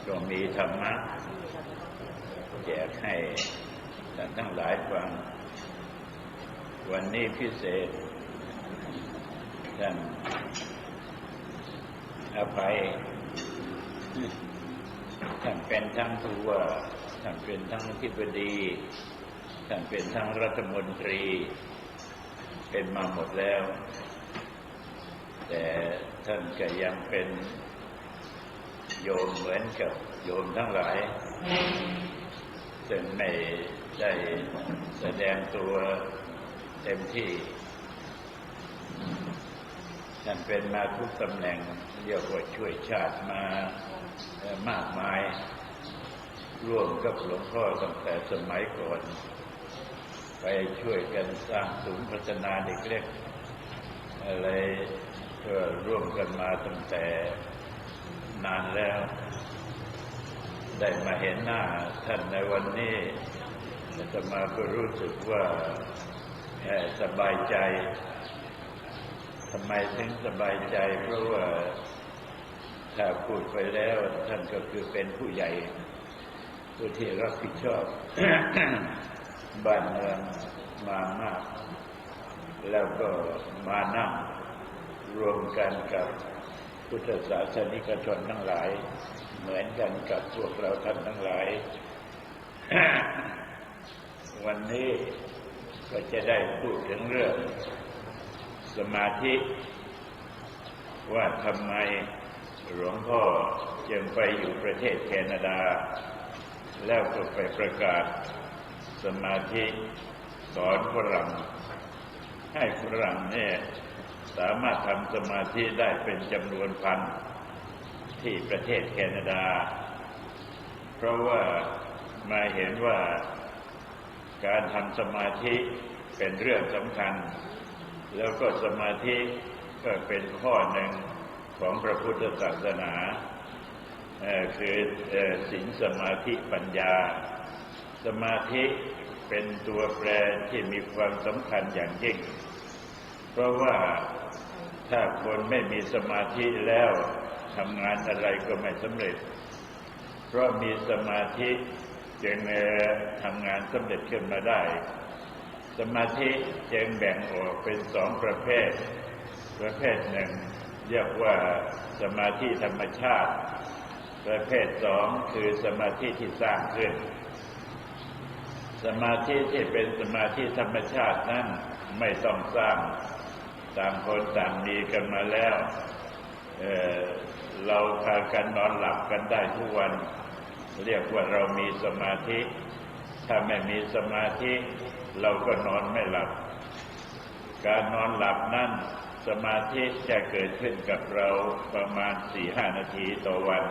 ก็มีธรรมะแจกให้ท่านทั้งหลายฟังวันนี้พิเศษท่านอภัยท่านเป็นทั้งผู้ว่าท่านเป็นทั้งอธิบดีท่านเป็นทั้งรัฐมนตรีเป็นมาหมดแล้วแต่ท่านก็ยังเป็นโยมเหมือนกับโยมทั้งหลายซึ่งไม่ได้แสดงตัวเต็มที่ท่านเป็นมาทุกตำแหน่งเรียกว่าช่วยชาติมามากมายร่วมกับหลวงพ่อตั้งแต่สมัยก่อนไปช่วยกันสร้างศูนย์พัฒนาเด็กเล็กอะไรก็ร่วมกันมาตั้งแต่นานแล้วได้มาเห็นหน้าท่านในวันนี้อาตมาก็รู้สึกว่าสบายใจทำไมถึงสบายใจเพราะว่าถ้าพูดไปแล้วท่านก็คือเป็นผู้ใหญ่ผู้ที่รับผิดชอบ บ้านเมืองมามากแล้วก็มานั่งรวมกันกับพุทธศาสนิกชนทั้งหลายเหมือนกันกับพวกเราท่านทั้งหลาย วันนี้ก็จะได้พูดถึงเรื่องสมาธิว่าทำไมหลวงพ่อจึงไปอยู่ประเทศแคนาดาแล้วก็ไปประกาศสมาธิสอนฝรั่งให้ฝรั่งเนี่ยสามารถทำสมาธิได้เป็นจำนวนพันที่ประเทศแคนาดาเพราะว่ามาเห็นว่าการทำสมาธิเป็นเรื่องสำคัญแล้วก็สมาธิก็เป็นข้อหนึ่งของพระพุทธศาสนาคือศีลสมาธิปัญญาสมาธิเป็นตัวแปรที่มีความสำคัญอย่างยิ่งเพราะว่าถ้าคนไม่มีสมาธิแล้วทำงานอะไรก็ไม่สำเร็จเพราะมีสมาธิจึงทำงานสำเร็จขึ้นมาได้สมาธิจึงแบ่งออกเป็นสองประเภทประเภทหนึ่งเรียกว่าสมาธิธรรมชาติประเภทสองคือสมาธิที่สร้างขึ้นสมาธิที่เป็นสมาธิธรรมชาตินั้นไม่ต้องสร้างต่างคนต่างมีกันมาแล้วเราพากันนอนหลับกันได้ทุกวันเรียกว่าเรามีสมาธิถ้าไม่มีสมาธิเราก็นอนไม่หลับการนอนหลับนั้นสมาธิจะเกิดขึ้นกับเราประมาณ 4-5 นาทีต่อวัน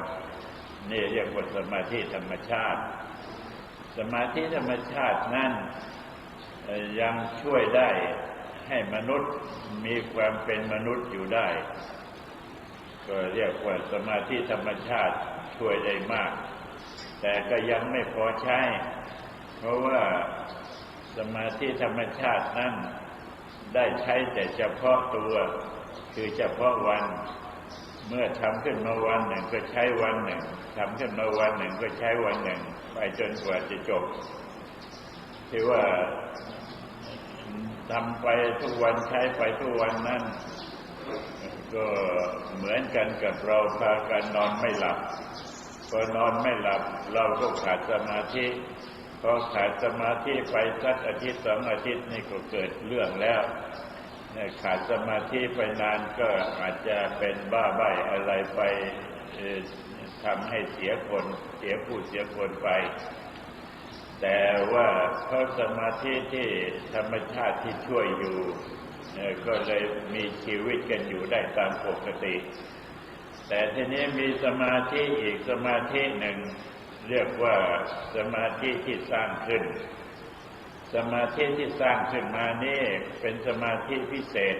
นี่เรียกว่าสมาธิธรรมชาติสมาธิธรรมชาตินั้นยังช่วยได้ให้มนุษย์มีความเป็นมนุษย์อยู่ได้ก็เรียกว่าสมาธิธรรมชาติช่วยได้มากแต่ก็ยังไม่พอใช้เพราะว่าสมาธิธรรมชาตินั้นได้ใช้แต่เฉพาะตัวคือเฉพาะวันเมื่อทำขึ้นมาวันหนึ่งก็ใช้วันหนึ่งทำขึ้นมาวันหนึ่งก็ใช้วันหนึ่งไปจนกว่าจะจบที่ว่าทำไปทุกวันใช้ไปทุกวันนั้นก็เหมือนกันกับเราพากันนอนไม่หลับพอนอนไม่หลับเราก็ขาดสมาธิพอขาดสมาธิไปสักอาทิตย์2 อาทิตย์นี่ก็เกิดเรื่องแล้วขาดสมาธิไปนานก็อาจจะเป็นบ้าใบ้อะไรไปทำให้เสียคนเสียผู้เสียคนไปแต่ว่าเพราะสมาธิที่ธรรมชาติที่ช่วยอยู่ก็เลยมีชีวิตกันอยู่ได้ตามปกติแต่ทีนี้มีสมาธิอีกสมาธิหนึ่งเรียกว่าสมาธิที่สร้างขึ้นสมาธิที่สร้างขึ้นมานี่เป็นสมาธิพิเศษ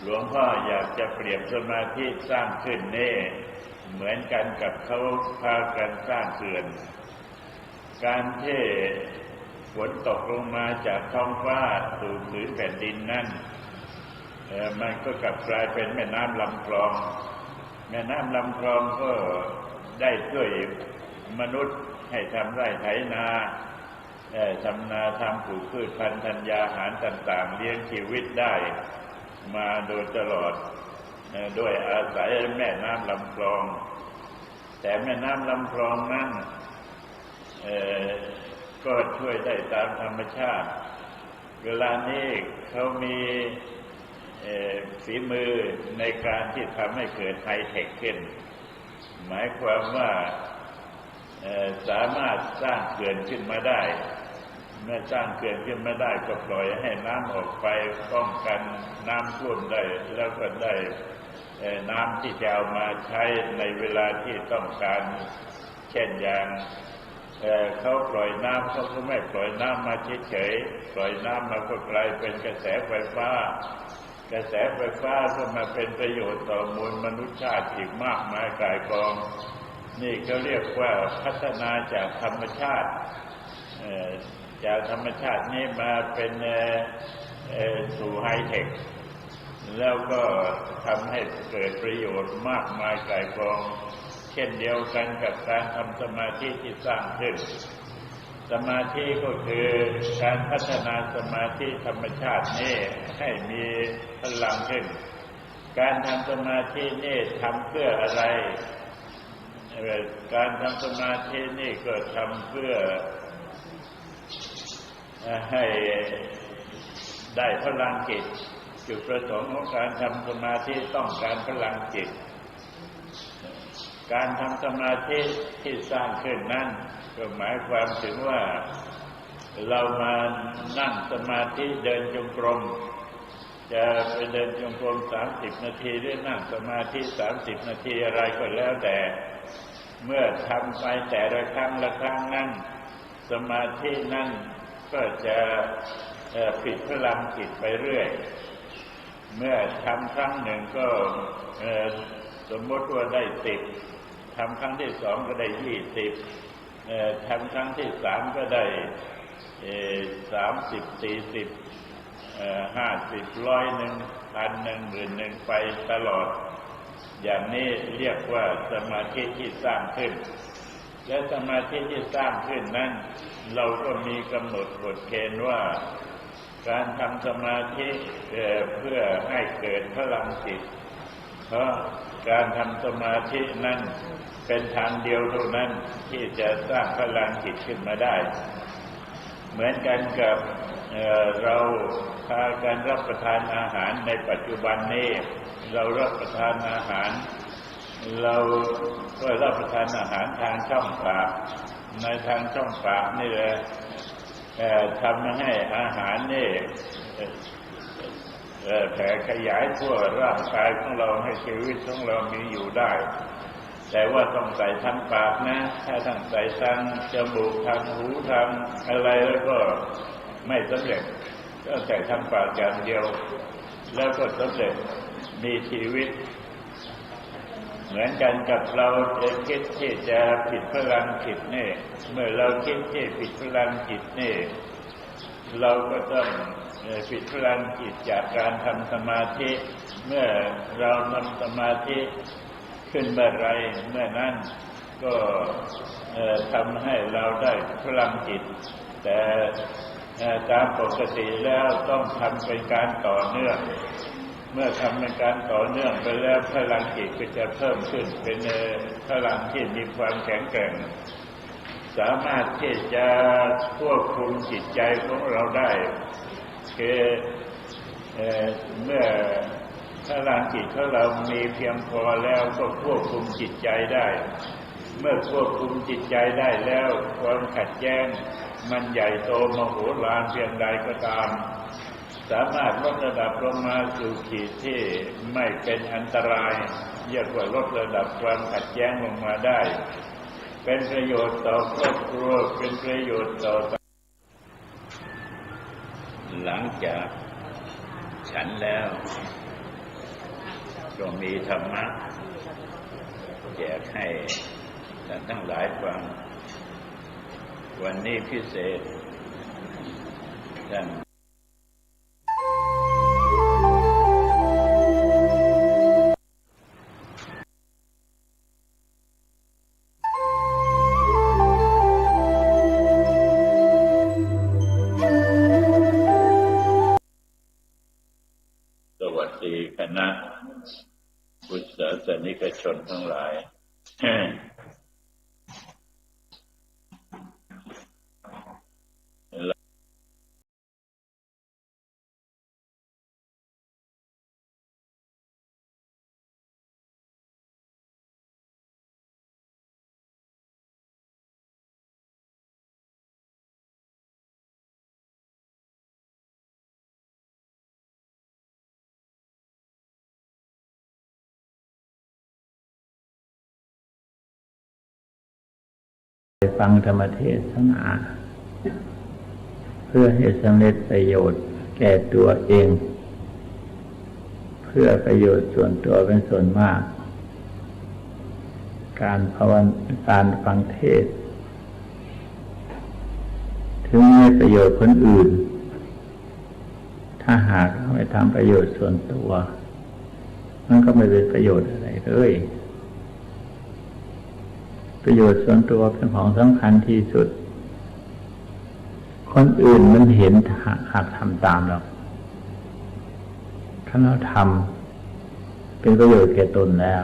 หลวงพ่ออยากจะเปรียบสมาธิสร้างขึ้นนี่เหมือนกันกับเขาพากันสร้างเขื่อนการที่ฝนตกลงมาจากท้องฟ้าสู่พื้นแผ่นดินนั้นมันก็กลับกลายเป็นแม่น้ำลำคลอง ม่น้ำลำคลองก็ได้ช่วยมนุษย์ให้ทำไร่ไถนาทำนาทำปลูกพืชพันธุ์ธัญญาหารต่างๆเลี้ยงชีวิตได้มาโดยตลอดโดยอาศัยแม่น้ำลำคลองแต่แม่น้ำลำคลองนั้นก็ช่วยได้ตามธรรมชาติเวลานี้เขามีฝีมือในการที่ทำให้เกิดไฮเทคขึ้นหมายความว่าสามารถสร้างเขื่อนขึ้นมาได้เมื่อสร้างเขื่อนขึ้นมาได้ก็ปล่อยให้น้ำออกไปป้องกันน้ำท่วมได้แล้วก็ได้น้ำที่จะเอามาใช้ในเวลาที่ต้องการเช่นอย่างเขาปล่อยน้ำเขาก็ไม่ปล่อยน้ำมาเฉยๆปล่อยน้ำมาก็กลายเป็นกระแสไฟฟ้ากระแสไฟฟ้าก็มาเป็นประโยชน์ต่อมวลมนุษยชาติอีกมากมายก่ายกองนี่เขาเรียกว่าพัฒนาจากธรรมชาติจากธรรมชาตินี้มาเป็นสู่ไฮเทคแล้วก็ทำให้เกิดประโยชน์มากมายก่ายกองเช่นเดียวกันกับการทำสมาธิที่สร้างขึ้นสมาธิก็คือการพัฒนาสมาธิธรรมชาตินี้ให้มีพลังขึ้นการทำสมาธินี่ทำเพื่ออะไรการทำสมาธินี่ก็ทำเพื่อให้ได้พลังจิตจุดประสงค์ของการทำสมาธิต้องการพลังจิตการทำสมาธิที่สร้างขึ้นนั้นก็หมายความถึงว่าเรามานั่งสมาธิเดินจงกรมจะไปเดินจงกรม30 นาทีหรือนั่งสมาธิ30 นาทีอะไรก็แล้วแต่เมื่อทำไปแต่ละครั้งละครั้งนั้นสมาธินั้นก็จะผิดพลังจิตไปเรื่อยเมื่อทำครั้งหนึ่งก็สมมติว่าได้10ทำครั้งที่2ก็ได้20ทำครั้งที่3ก็ได้30 40 50 100 1,000 10,000 ไปตลอดอย่างนี้เรียกว่าสมาธิที่สร้างขึ้นและสมาธิที่สร้างขึ้นนั้นเราก็มีกำหนดกฎเกณฑ์ว่าการทำสมาธิเพื่อให้เกิดพลังจิตเพราะการทำสมาธินั้นเป็นทางเดียวเท่านั้นที่จะสร้างพลังจิตขึ้นมาได้เหมือนกันกับเราพากันรับประทานอาหารในปัจจุบันนี้เรารับประทานอาหารเราก็รับประทานอาหารทางช่องปากในทางช่องปากนี่แหละทำให้อาหารนี่แผ่ขยายทั่วร่างกายของเราให้ชีวิตของเรามีอยู่ได้แต่ว่าต้องใส่ทางปากนะถ้าต้องใส่ทางจมูกทางหูทางอะไรแล้วก็ไม่สำเร็จก็ใส่ทางปากอย่างเดียวแล้วก็สำเร็จมีชีวิตเหมือนกันกับเราจะคิดที่จะผิดพลังจิตนี่เมื่อเราคิดที่ผิดพลังจิตนี่เราก็ต้องผิดพลังจิตจากการทำสมาธิเมื่อเราทำสมาธิขึ้นเมื่อไรเมื่อนั้นก็ทำให้เราได้พลังจิตแต่ตามปกติแล้วต้องทำเป็นการต่อเนื่องเมื่อทำเป็นการต่อเนื่องไปแล้วพลังจิตก็จะเพิ่มขึ้นเป็นพลังที่มีความแข็งแกร่งสามารถที่จะควบคุมจิตใจของเราได้คือเมื่อพลังจิตของเรามีเพียงพอแล้วก็ควบคุมจิตใจได้เมื่อควบคุมจิตใจได้แล้วความขัดแย้งมันใหญ่โตมโหฬารเพียงใดก็ตามสามารถลดระดับลงมาสู่ขีดที่ไม่เป็นอันตรายเรียกว่าลดระดับความขัดแย้งลงมาได้เป็นประโยชน์ต่อครอบครัวเป็นประโยชน์ต่อหลังจากฉันแล้วก็มีธรรมะแจกให้ท่านทั้งหลายฟังวันนี้พิเศษท่าน พุทธศาสนิกชนทั้งหลายฟังธรรมเทศนาเพื่อให้สำเร็จประโยชน์แก่ตัวเองเพื่อประโยชน์ส่วนตัวเป็นส่วนมากการภาวนาการฟังเทศถึงไม่ประโยชน์คนอื่นถ้าหากไม่ทำประโยชน์ส่วนตัวมันก็ไม่เป็นประโยชน์อะไรเลยประโยชน์ส่วนตัวเป็นของสำคัญที่สุดคนอื่นมันเห็นหากทำตามเราถ้าเราทำเป็นประโยชน์แก่ตนแล้ว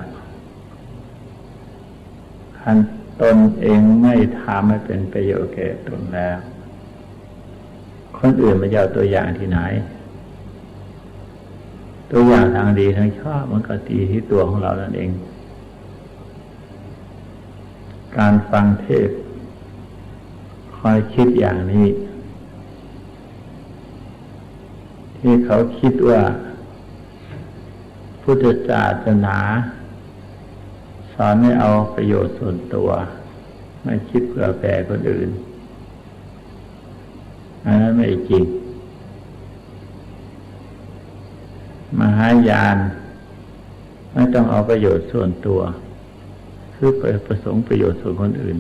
คันตนเองไม่ทำให้เป็นประโยชน์แก่ตนแล้วคนอื่นมันจะเอาตัวอย่างที่ไหนตัวอย่างทางดีทางชอบมันก็ดีที่ตัวของเรานั่นเองการฟังเทศคอยคิดอย่างนี้ที่เขาคิดว่าพุทธศาสนาสอนให้เอาประโยชน์ส่วนตัวไม่คิดเผื่อแผ่คนอื่นอันนั้นไม่จริงมหายานไม่ต้องเอาประโยชน์ส่วนตัวคือประสงค์ประโยชน์ส่วนคนอื่น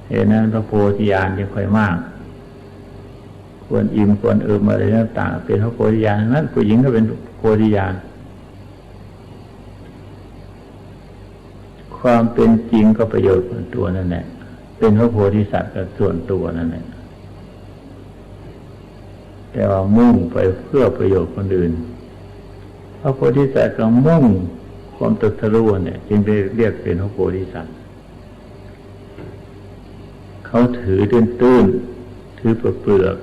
เหตุนั้นพระโพธิญาณยังค่อยมากควรอิ่มควรอะไรต่างๆเป็นพระโพธิญาณนั้นผู้หญิงก็เป็นโพธิญาณความเป็นจริงก็ประโยชน์ส่วนตัวนั่นแหละเป็นพระโพธิสัตว์กับส่วนตัวนั่นแหละแต่ว่ามุ่งไปเพื่อประโยชน์คนอื่นพระโพธิสัตว์ก็มุ่งความตรัสรู้เนี่ยจึงไปเรียกเป็นพระโพธิสัตว์เขาถือตื้นๆถือเปลือก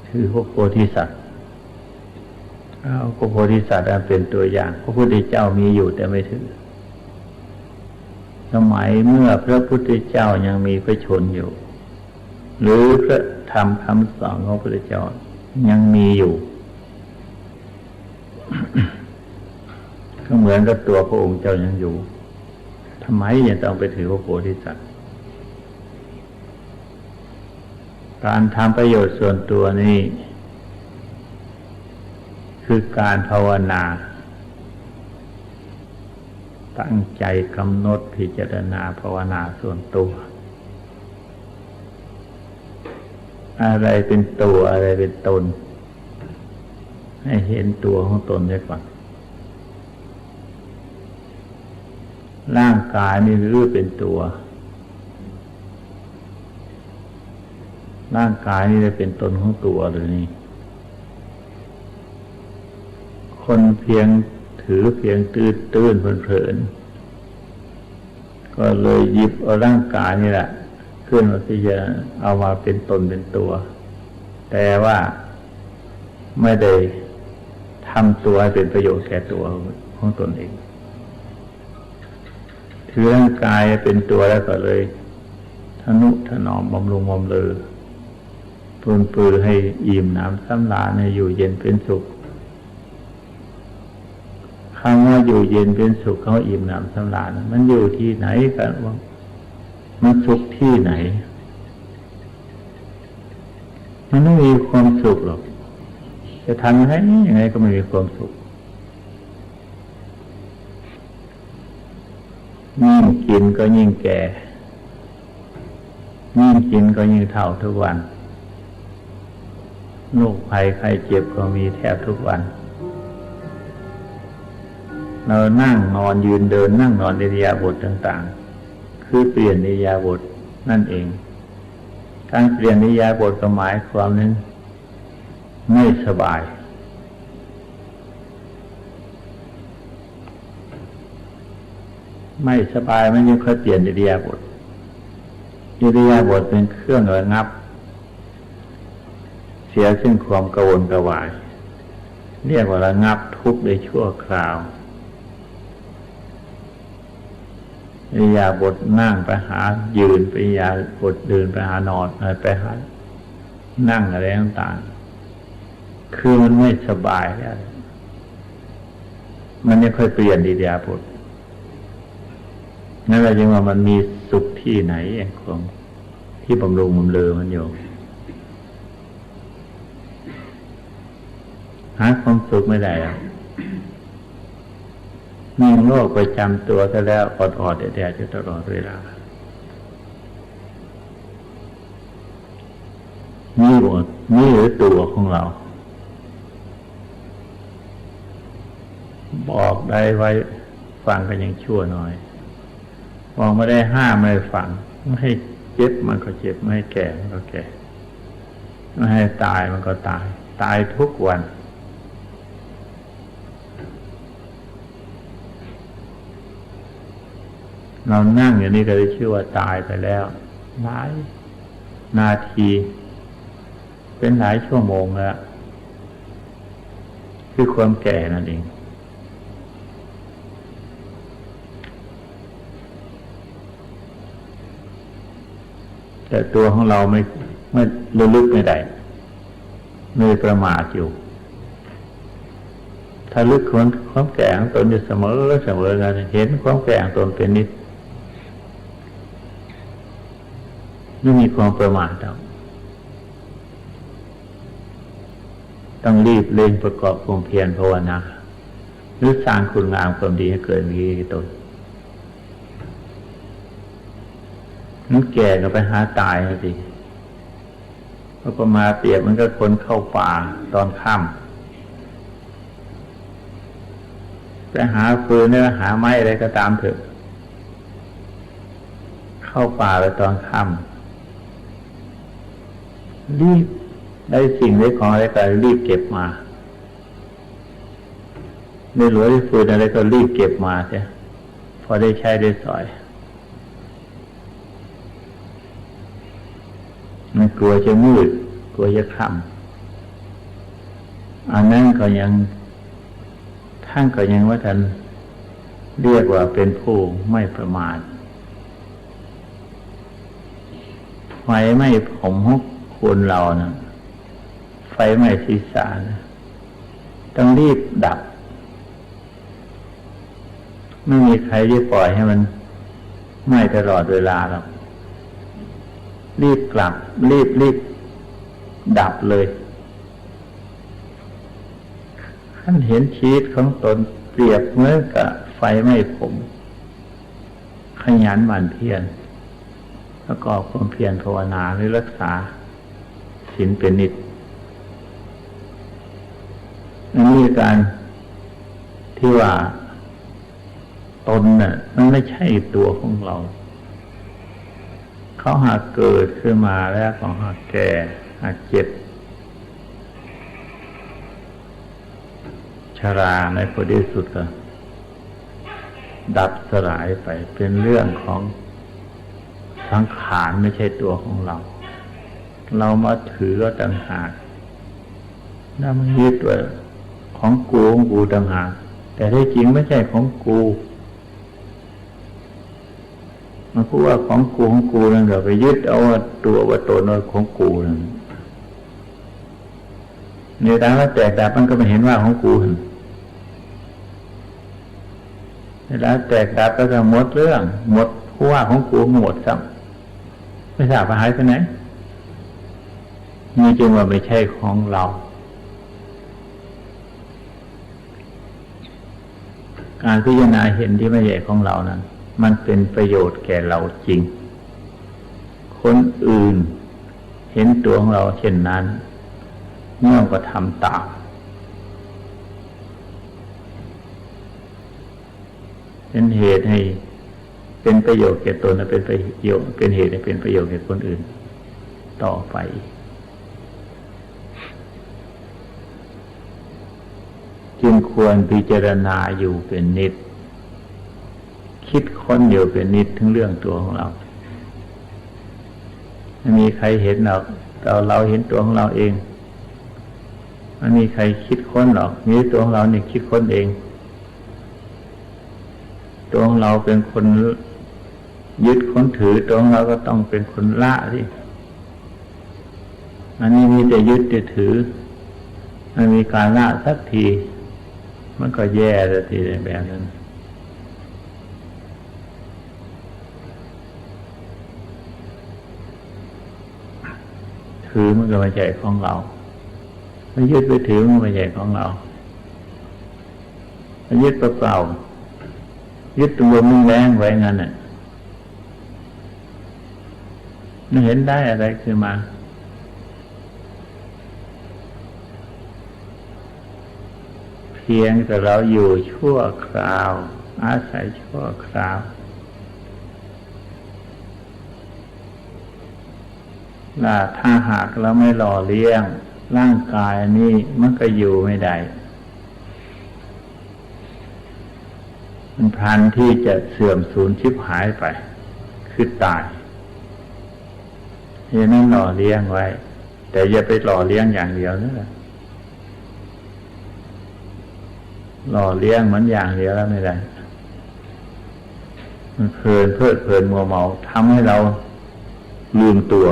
ถือพระโพธิสัตว์เอาพระโพธิสัตว์เป็นตัวอย่างพระพุทธเจ้ามีอยู่แต่ไม่ถือสมัยเมื่อพระพุทธเจ้ายังมีพระชนอยู่หรือพระธรรมคำสอนของพระพุทธเจ้ายังมีอยู่ก็เหมือนกับตัวพระองค์เจ้ายังอยู่ทำไมยังต้องไปถือพระโพธิสัตว์การทำประโยชน์ส่วนตัวนี้คือการภาวนาตั้งใจกำหนดพิจารณาภาวนาส่วนตัวอะไรเป็นตัวอะไรเป็นตนให้เห็นตัวของตนได้ก่อนร่างกายนี่หรือเป็นตัวร่างกายนี่จะเป็นตนของตัวหรือนี่คนเพียงถือเพียงตื้นเพลินก็เลยหยิบเอาร่างกายนี่แหละขึ้นมาที่จะเอามาเป็นตนเป็นตัวแต่ว่าไม่ได้ทำตัวให้เป็นประโยชน์แก่ตัวของตนเองถือร่างกายเป็นตัวแล้วก็เลยทนุถนอมบำรุงบำเรอปรนปรือให้อิ่มหนำสำราญให้อยู่เย็นเป็นสุขคำว่าอยู่เย็นเป็นสุขเขาอิ่มหนำสำราญมันอยู่ที่ไหนกันว่ามันสุขที่ไหนมันไม่มีความสุขหรอกจะทำให้ยังไงก็ไม่มีความสุขยิ่งกินก็ยิ่งแก่ยิ่งกินก็ยิ่งเฒ่าทุกวันโรคภัยไข้เจ็บก็มีแทบทุกวันเรานั่งนอนยืนเดินนั่งนอนอิริยาบถต่างๆคือเปลี่ยนอิริยาบถนั่นเองการเปลี่ยนอิริยาบถก็หมายความนั้นไม่สบาย ไม่สบายมันยังค่อยเปลี่ยนอิริยาบถอิริยาบถเป็นเครื่องระงับเสียซึ่งความกังวลกระวายเรียกว่าระงับทุกข์โดยชั่วคราวอิริยาบถนั่งไปหายืนอิริยาบถเดินไปหานอนไปหานั่งอะไรต่างๆคือมันไม่สบายแล้วมันไม่ค่อยเปลี่ยนอิริยาบถนั่นแหละจึงว่ามันมีสุขที่ไหนเองความที่บำรุงบำเรอมันอยู่หาความสุขไม่ได้แล้วมีโรคประจำตัวซะแล้วอดๆแดดๆอยู่ตลอดเวลานี่หมดนี่หรือตัวของเราบอกได้ไว้ฟังกันยังชั่วหน่อยบอกไม่ได้ห้ามไม่ได้ฟังไม่ให้เจ็บมันก็เจ็บไม่ให้แก่มันก็แก่ไม่ให้ตายมันก็ตายตายทุกวันเรานั่งอย่างนี้ก็ได้ชื่อว่าตายไปแล้วหลายนาทีเป็นหลายชั่วโมงแล้วคือความแก่นั่นเองแต่ตัวของเราไม่ระลึกไม่ได้ไม่ประมาทอยู่ถ้าลึกความแก่ของตนอยู่เสมอกันเห็นความแก่ของตนเป็นนิดไม่มีความประมาทต้องรีบเร่งประกอบความเพียรภาวนาหรือสร้างคุณงามความดีให้เกิดมีตนนั่นแก่ก็ไปหาตายนะสิพอประมาเปรียบมันก็คนเข้าป่าตอนค่ำไปหาฟืนหรือหาไม้อะไรก็ตามเถอะเข้าป่าไปตอนค่ำรีบได้สิ่งได้ของอะไรก็รีบเก็บมาได้หลวได้ฟืนอะไรก็รีบเก็บมาเสียพอได้ใช้ได้สอยมันกลัวจะมืดกลัวจะค่ำอันนั้นก็ยังท่านก็ยังว่าท่านเรียกว่าเป็นผู้ไม่ประมาทไฟไหม้ผมของคนเรานะไฟไหม้ศีรษะนะต้องรีบดับไม่มีใครที่ปล่อยให้มันไหม้ตลอดเวลาหรอกรีบกลับรีบดับเลยท่านเห็นชีวิตของตนเปรียบเหมือนกับไฟไหม้ผมขยันหมั่นเพียรประกอบความเพียรภาวนาหรือรักษาศีลเป็นนิจอันนี้การที่ว่าตนน่ะมันไม่ใช่ตัวของเราเขาหากเกิดขึ้นมาแล้วก็หากแก่หากเจ็บชราในผลที่สุดก็ดับสลายไปเป็นเรื่องของสังขารไม่ใช่ตัวของเราเรามาถือก็ต่างหากนั่นมันยึดว่าของกูต่างหากแต่ที่จริงไม่ใช่ของกูมันพูดว่าของกูนั่นเราไปยึดเอาว่าตัวว่าตนว่าของกูนั่นในทางว่าแตกดับมันก็ไม่เห็นว่าของกูเวลาแตกดับก็จะหมดเรื่องหมดผู้ว่าของกูหมดซ้ำไม่ทราบหายไปไหนนี่จึงว่าไม่ใช่ของเราการพิจารณาเห็นที่ไม่ใช่ของเรานั้นมันเป็นประโยชน์แก่เราจริงคนอื่นเห็นตัวของเราเช่นนั้นย่อมก็ทำตามเป็นเหตุให้เป็นประโยชน์แก่ตนและเป็นประโยชน์เป็นเหตุให้เป็นประโยชน์แก่คนอื่นต่อไปจึงควรพิจารณาอยู่เป็นนิจ คิดค้นอยู่เป็นนิดถึงเรื่องตัวของเราไม่มีใครเห็นหรอกเราเห็นตัวของเราเองไม่มีใครคิดค้นหรอกมีตัวของเราเนี่ยคิดค้นเองตัวของเราเป็นคนยึดค้นถือตัวของเราก็ต้องเป็นคนละสิอันนี้มีแต่ยึดแต่ถือไม่มีการละสักทีมันก็แย่เลยทีแบบนั้นถือมันก็ไม่ใช่ของเราไม่ยึดไปถือมันไม่ใช่ของเราไม่ยึดเปล่าๆยึดตัวมึงแรงไว้งั้นน่ะไม่เห็นได้อะไรขึ้นมาเพียงแต่เราอยู่ชั่วคราวอาศัยชั่วคราวถ้าหากเราไม่หล่อเลี้ยงร่างกายอันนี้มันก็อยู่ไม่ได้มันพลันที่จะเสื่อมสูญชิบหายไปคือตายอย่างนั้นหล่อเลี้ยงไว้แต่อย่าไปหล่อเลี้ยงอย่างเดียวนะหล่อเลี้ยงมันอย่างเดียวแล้วไม่ได้มันเพลินเพลิดเพลินมัวเมาทำให้เราลืมตัว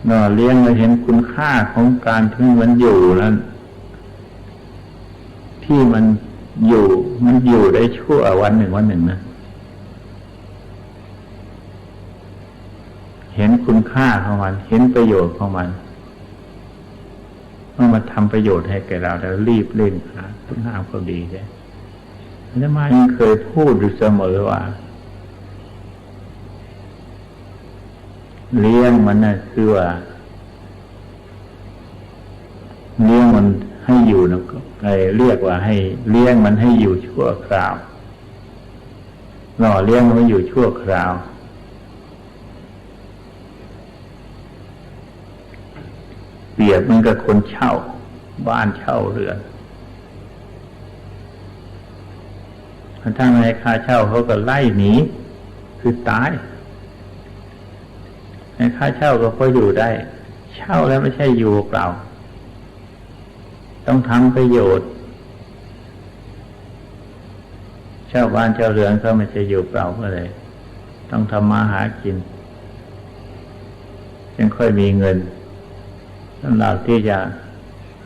หล่อเลี้ยงเราเห็นคุณค่าของการที่มันอยู่นั้นที่มันอยู่ได้ชั่ววันหนึ่งนะเห็นคุณค่าของมันเห็นประโยชน์ของมันเมื่อมาทำประโยชน์ให้แก่เราแล้วรีบเร่งหาคุณงามความดีใช่อาตมายังเคยพูดอยู่เสมอว่าเลี้ยงมันน่ะคือว่าเลี้ยงมันให้อยู่นะเรียกว่าให้เลี้ยงมันให้อยู่ชั่วคราวหล่อเลี้ยงมันอยู่ชั่วคราวเปรียบมันกับคนเช่าบ้านเช่าเรือนถ้าไม่ให้ค่าเช่าเขาก็ไล่หนีคือตายให้ค่าเช่าก็พออยู่ได้เช่าแล้วไม่ใช่อยู่เปล่าต้องทำประโยชน์เช่าบ้านเช่าเรือนก็ไม่ใช่อยู่เปล่าเพื่ออะไรต้องทำมาหากินจึงค่อยมีเงินสำหรับที่จะ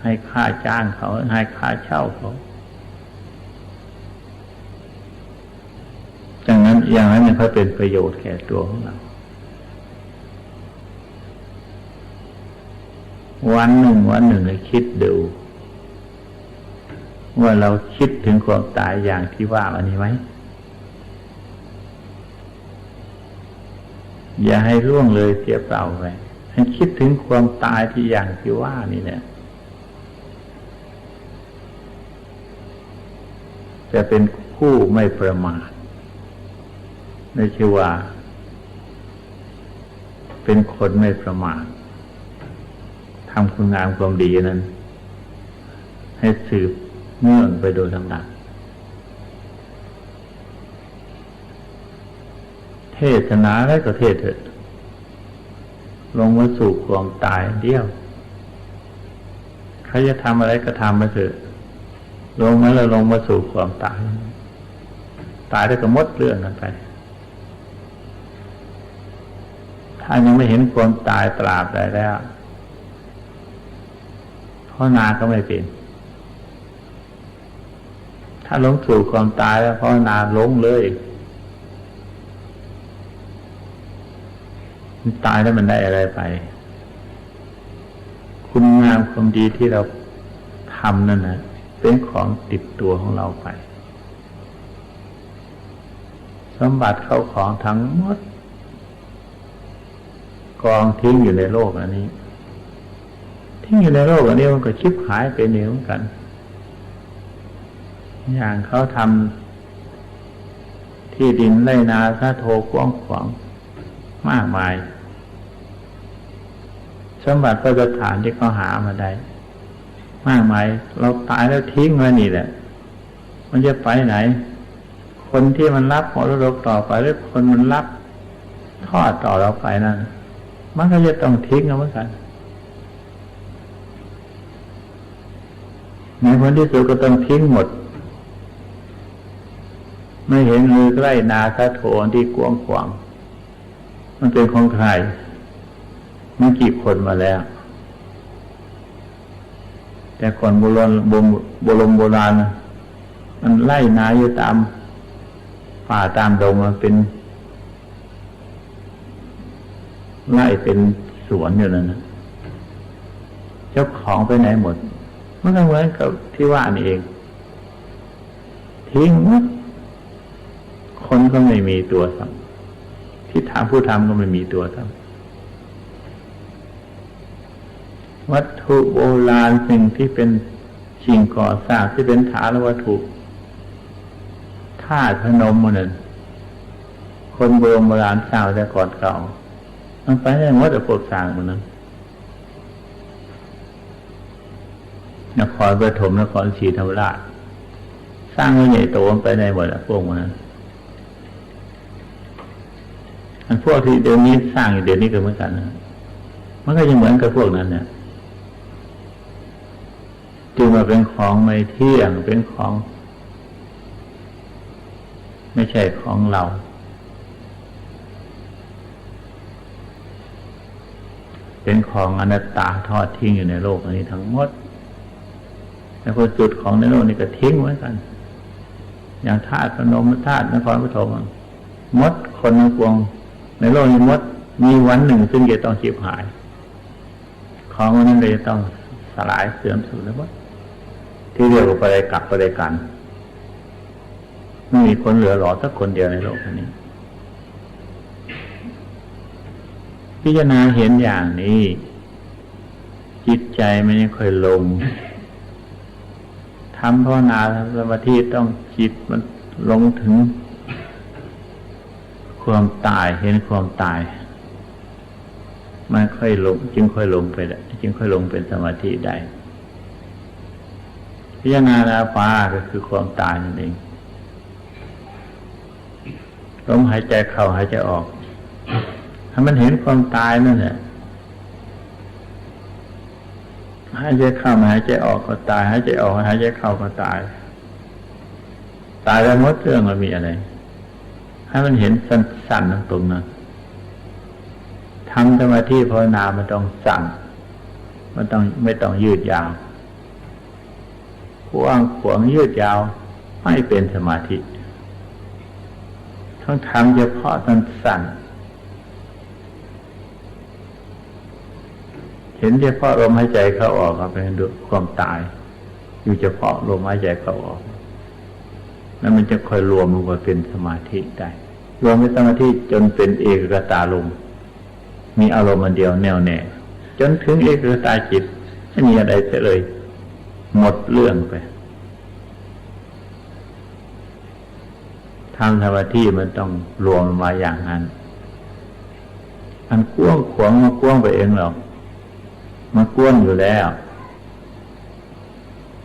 ให้ค่าจ้างเขาให้ค่าเช่าเขาอย่างนั้นมันค่อยเป็นประโยชน์แก่ตัวของเราวันหนึ่งให้คิดดูว่าเราคิดถึงความตายอย่างที่ว่าอันนี้ไหมอย่าให้ล่วงเลยเสียเปล่าไปให้คิดถึงความตายที่อย่างที่ว่านี่เนี่ยจะเป็นผู้ไม่ประมาทไม่ใช่ว่าเป็นคนไม่ประมาททำคุณงามความดีนั้นให้สืบเนื่องไปโดยลำดับเทศนาแล้วก็เทศเถิดลงมาสู่ความตายเดียวใครจะทำอะไรก็ทำมาเถอะลงมาสู่ความตายแล้วก็หมดเรื่องนั้นไปถ้ายังไม่เห็นความตายตราบใดแล้วภาวนาก็ไม่เป็นถ้าลงสู่ความตายแล้วภาวนาลงเลยมันตายแล้วมันได้อะไรไปคุณงามความดีที่เราทำนั่นนะเป็นของติดตัวของเราไปสมบัติเข้าของทั้งหมดกองทิ้งอยู่ในโลกอันนี้ทิ้งอยู่ในโลกอันนี้มันก็ชิบหายไปเหมือนกันอย่างเขาทำที่ดินไร่นาสะโทกว้างขวางมากมายสมบัติพระสถานที่เขาหามาได้มากมายเราตายแล้วทิ้งไว้นี่แหละ มันจะไปไหนคนที่มันรับมรดกต่อไปหรือคนมันรับทอดต่อเราไปนั่นมันก็จะต้องทิ้งเอาเหมือนกันในผลที่สุดก็ต้องทิ้งหมดไม่เห็นมือใกล้นาคาโถที่กว้างขวางมันเป็นของใครมันกี่คนมาแล้วแต่ก่อนโบราณมันไล่นาอยู่ตามป่าตามดงมันเป็นไล่เป็นสวนอยู่นั่นนะเจ้าของไปไหนหมดมันก็เหมือนกับที่ว่านี่เองทิ้งหมดคนก็ไม่มีตัวทำที่ถามผู้ทำก็ไม่มีตัวทำวัตถุโบราณสิ่งที่เป็นสิ่งก่อสร้างที่เป็นฐานวัตถุธาตุพนมมันนั่นคนโบราณสร้างแต่ก่อนเก่ามันไปได้หมดแต่พวกสร้างมันนั้นนครปฐมนครศรีธรรมราชสร้างไว้ใหญ่โตมันไปได้หมดพวกมันนั้นอันพวกที่เดี๋ยวนี้สร้างอยู่เดี๋ยวนี้ก็เหมือนกันนะมันก็จะเหมือนกับพวกนั้นเนี่ยจึงมาเป็นของไม่เที่ยงเป็นของไม่ใช่ของเราเป็นของอนัตตาทอดทิ้งอยู่ในโลกนี้ทั้งหมดแล้วก็จุดของในโลกนี้ก็ทิ้งเหมือนกันอย่างธาตุพนมธาตุนครปฐมมดคนในกวงในโลกนี้มดมีวันหนึ่งซึ่งจะต้องชีพหายของนั้นเลยต้องสลายเสื่อมสูญแล้วมดที่เรียกว่าไปได้กลับไปได้กันไม่มีคนเหลือหล่อสักคนเดียวในโลกนี้พิจารณาเห็นอย่างนี้จิตใจไม่ค่อยลงทำภาวนาทำสมาธิต้องจิตมันลงถึงความตายเห็นความตายมันค่อยลงจึงค่อยลงไปได้จึงค่อยลงเป็นสมาธิได้พิจารณาอาปาก็คือความตายนั่นเองลมหายใจเข้าหายใจออกถ้ามันเห็นความตายนั่นแหละหายใจเข้าหายใจออกก็ตายหายใจออกหายใจเข้าก็ตายตายแล้วหมดเรื่องมันมีอะไรให้มันเห็นสั้นๆตรงนั้นทำสมาธิภาวนามันต้องสั้นมันต้องไม่ต้องยืดยาวกว้างขวางยืดยาวไม่เป็นสมาธิต้องทำเฉพาะสั้นๆเห็นเฉพาะลมหายใจเข้าออกเป็นความตายอยู่เฉพาะลมหายใจเข้าออกแล้วมันจะค่อยรวมลงมาเป็นสมาธิได้รวมเป็นสมาธิจนเป็นเอกตาลมมีอารมณ์อันเดียวแน่วแน่จนถึงเอกตาจิตไม่มีอะไรเสียเลยหมดเรื่องไปทำสมาธิมันต้องรวมมาอย่างนั้นอันกว้างขวางมากว้างไปเองหรอกมันกว้างอยู่แล้ว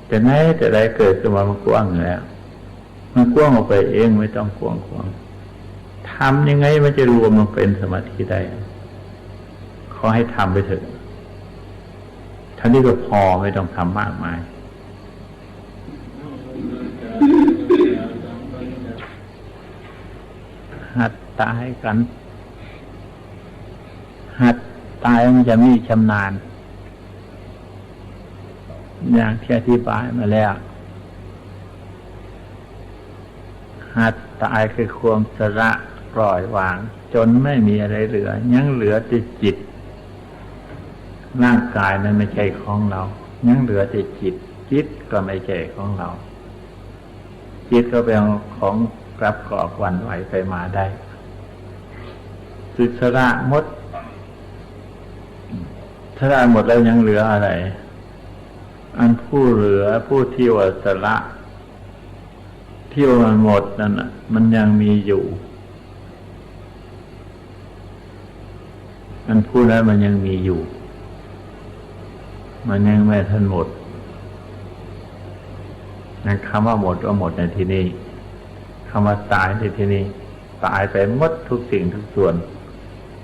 แต่ไหนแต่ไรเกิดขึ้นมามันกว้างอยู่แล้วมันกว้างออกไปเองไม่ต้องกว้างขวางทำยังไงมันจะรวมลงเป็นสมาธิได้ขอให้ทำไปเถอะท่านี้ก็พอไม่ต้องทำมากมายหัดตายกันหัดตายมันจะมีชำนาญอย่างที่อธิบายมาแล้วหัดตายคือความสละปล่อยวางจนไม่มีอะไรเหลือยังเหลือแต่จิตร่างกายนั้นไม่ใช่ของเรายังเหลือแต่จิตจิตก็ไม่ใช่ของเราจิตก็เป็นของกลับกรอกวันไหวไปมาได้คือสละหมดสละหมดแล้วยังเหลืออะไรอันผู้เหลือผู้ที่ว่าสละที่ว่ามันหมดนั่นน่ะมันยังมีอยู่อันผู้นั้นมันยังมีอยู่มันยังไม่ทันหมด นั่นคำว่าหมดก็หมดในที่นี้คำว่าตายในที่นี้ตายไปหมดทุกสิ่งทุกส่วน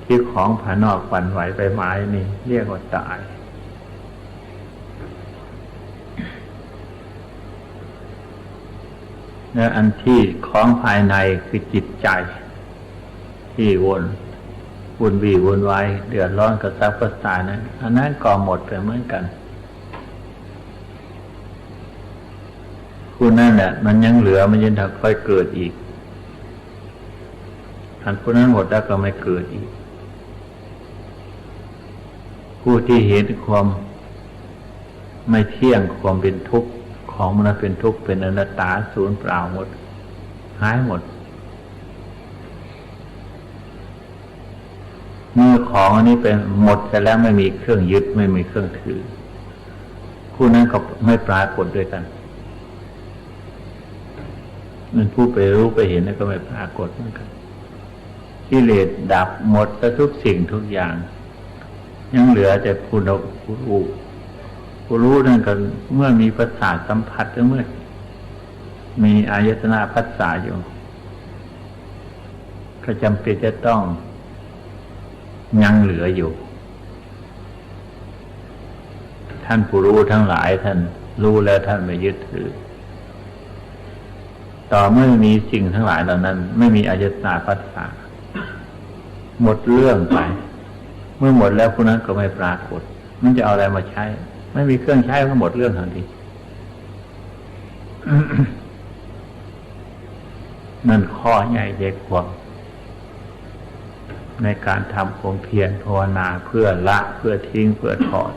ที่ของภายนอกฝันไหวไปไม้นี่เรียกว่าตายและอันที่ของภายในคือจิตใจที่วุ่นวี่วุ่นวายเดือดร้อนกระซับกระส่ายนั้นอันนั้นก็หมดไปเหมือนกันผู้นั่นแหละมันยังเหลือมันยังค่อยเกิดอีกอันผู้นั้นหมดแล้วก็ไม่เกิดอีกผู้ที่เห็นความไม่เที่ยงความเป็นทุกข์ของมันเป็นทุกข์เป็นอนัตตาสูญเปล่าหมดหายหมดเมื่อของอันนี้เป็นหมดไปแล้วไม่มีเครื่องยึดไม่มีเครื่องถือผู้นั้นก็ไม่ปรากฏด้วยกันมันผู้ไปรู้ไปเห็นแล้วก็ไม่ปรากฏเหมือนกันกิเลสดับหมดทุกสิ่งทุกอย่างยังเหลือแต่ผู้รู้นั่นก็เมื่อมีประสาทสัมผัสเมื่อมีอายตนะผัสสะอยู่ก็จำเป็นจะต้องยังเหลืออยู่ท่านผู้รู้ทั้งหลายท่านรู้แล้วท่านไม่ยึดถือต่อเมื่อมีสิ่งทั้งหลายเหล่านั้นไม่มีอายตนะผัสสะหมดเรื่องไปเมื่อหมดแล้วผู้นั้นก็ไม่ปรากฏมันจะเอาอะไรมาใช้ไม่มีเครื่องใช้ก็หมดเรื่องทันที นั่นข้อใหญ่ใจความในการทำความเพียรภาวนาเพื่อละเพื่อทิ้งเพื่อถอด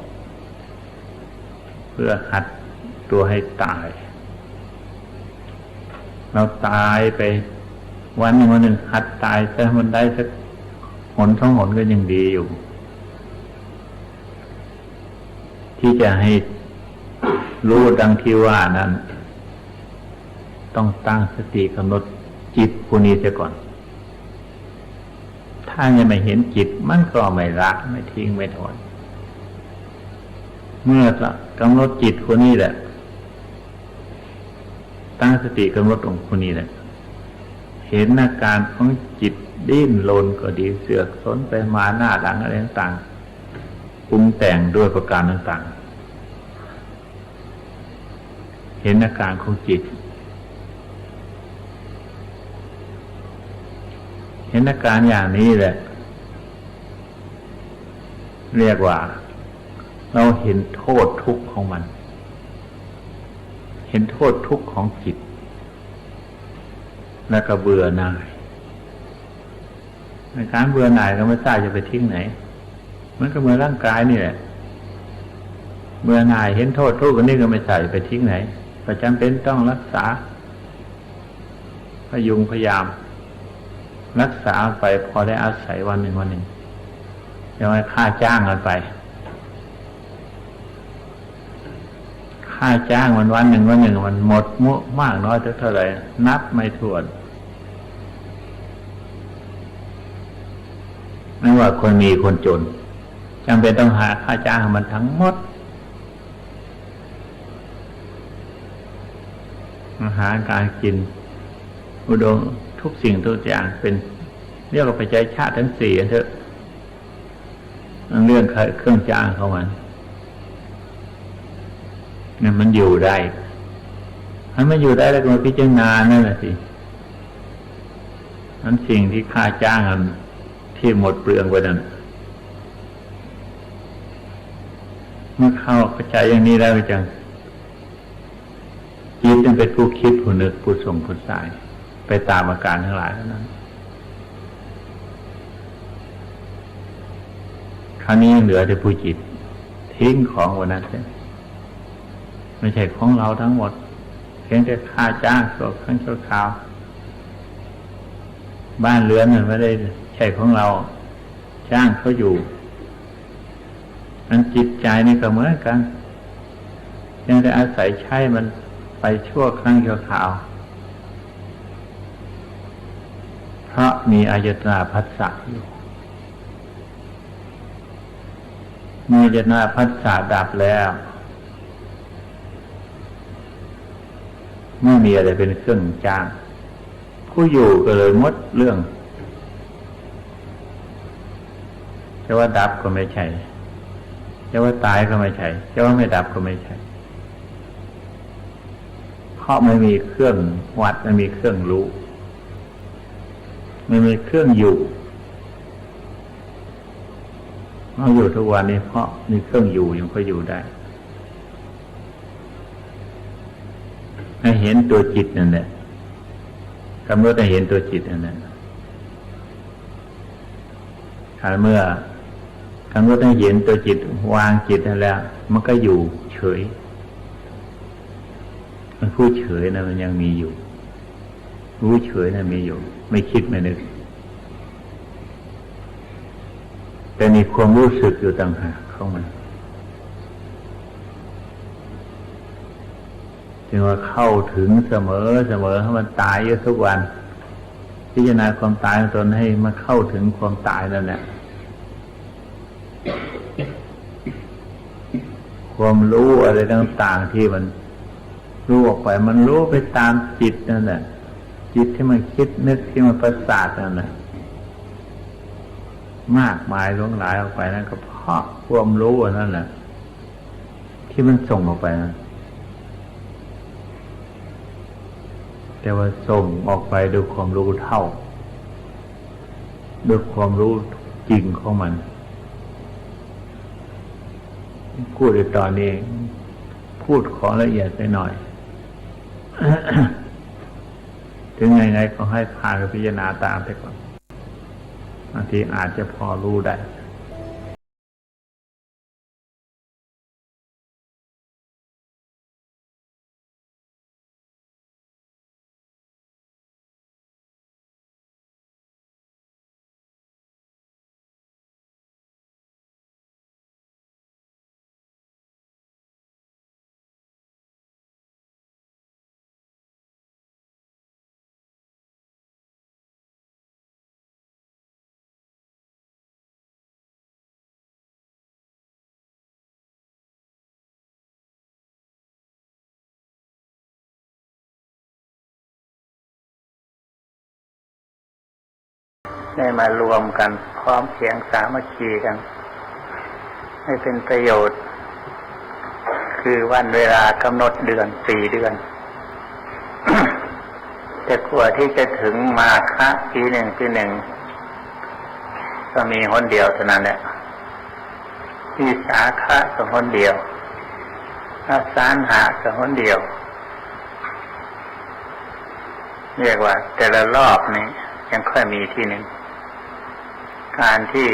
เพื่อหัดตัวให้ตายเราตายไปวันหนึ่งหัดตายแต่มันได้สักหนสองหนก็ยังดีอยู่ที่จะให้รู้ดังที่ว่านั้นต้องตั้งสติกำหนดจิตผู้นี้เสียก่อนถ้ายังไม่เห็นจิตมันก็ไม่ละไม่ทิ้งไม่ถอนเมื่อกำหนดจิตผู้นี้แหละตั้งสติกำหนดองค์ผู้นี้แหละเห็นอาการของจิตดิ้นรนก็ดีเสือกสนไปมาหน้าหลังอะไรต่างๆปรุงแต่งด้วยประการต่างๆเห็นอาการของจิตเห็นอาการอย่างนี้แหละเรียกว่าเราเห็นโทษทุกข์ของมันเห็นโทษทุกข์ของจิตแล้วก็เบื่อหน่ายในการเบื่อหน่ายก็ไม่ทราบจะไปทิ้งไหนมันก็เหมือนร่างกายนี่แหละเบื่อหน่ายเห็นโทษทุกข์อันนี้ก็ไม่ทราบจะไปทิ้งไหนก็จำเป็นต้องรักษาพยุงพยายามรักษาไปพอได้อาศัยวันหนึ่งอย่าให้ค่าจ้างกันไปค่าจ้างวันหนึ่งมันหมดมุมากน้อยเท่าไหร่นับไม่ถ้วนไม่ว่าคนมีคนจนจำเป็นต้องหาค่าจ้างมันทั้งหมดอาหารการกินอุดมทุกสิ่งทุกอย่างเป็นเรียกว่าปัจจัยชาติทั้งสี่เถอะเรื่องเครื่องจ้างของมันเนี่ยมันอยู่ได้ถ้ามันอยู่ได้แล้วก็มาพิจารณานั่นแหละสินั้นสิ่งที่ค่าจ้างมันที่หมดเปลืองไปนั้นเมื่อเข้าใจอย่างนี้แล้วจังจิตจึงเป็นผู้คิดผู้นึกผู้ส่งผู้สายไปตามอาการทั้งหลายนั้นคราวนี้เหลือแต่ผู้จิตทิ้งของวันนั้นไม่ใช่ของเราทั้งหมดเพียงแต่ค่าจ้างชั่วครั้งชั่วคราวบ้านเรือนมันไม่ได้ใช่ของเราจ้างเขาอยู่อันจิตใจนี่ก็เหมือนกันยังได้อาศัยใช้มันไปชั่วครั้งชั่วคราวเพราะมีอายตนะผัสสะอยู่เมื่ออายตนะผัสสะดับแล้ว ไม่มีอะไรเป็นเครื่องจ้างผู้อยู่ก็เลยหมดเรื่องจะว่าดับก็ไม่ใช่จะว่าตายก็ไม่ใช่จะว่าไม่ดับก็ไม่ใช่เพราะไม่มีเครื่องวัดไม่มีเครื่องรู้ไม่มีเครื่องอยู่เราอยู่ทุกวันนี้เพราะมีเครื่องอยู่ยังก็อยู่ได้ให้เห็นตัวจิตนั่นแหละกำหนดให้เห็นตัวจิตนั่นแหละถ้าเมื่อกำหนดให้เห็นตัวจิตวางจิตนั่นแล้วมันก็อยู่เฉยมันพูดเฉยนะมันยังมีอยู่รู้เฉยนะมีอยู่ไม่คิดไม่นึกแต่มีความรู้สึกอยู่ต่างหากเข้ามาจึงว่าเข้าถึงเสมอให้มันตายอยู่ทุกวันพิจารณาความตายของตนให้มาเข้าถึงความตายนั่นแหละความรู้อะไรต่างๆที่มันรู้ออกไปมันรู้ไปตามจิตนั่นแหละจิตที่มันคิดนึกที่มันประสาทนั่นแหละมากมายหลงหลายออกไปนั่นก็เพราะความรู้นั่นแหละที่มันส่งออกไปนะแต่ว่าส่งออกไปด้วยความรู้เท่าด้วยความรู้จริงของมันพูดในตอนนี้พูดของละเอียดไปหน่อย ถึงไงก็ให้พาไปพิจารณาตามไปก่อนบางทีอาจจะพอรู้ได้ได้มารวมกันพร้อมเพียงสามัคคีกันให้เป็นประโยชน์คือวันเวลากำหนดเดือน4 เดือน แต่กว่าที่จะถึงมาฆะปีหนึ่งก็มีหนเดียวเท่านั้นแหละวิสาขะก็หนเดียวอาสาฬหะก็หนเดียวเรียกว่าแต่ละรอบนี้ยังค่อยมีที่หนึ่งการที่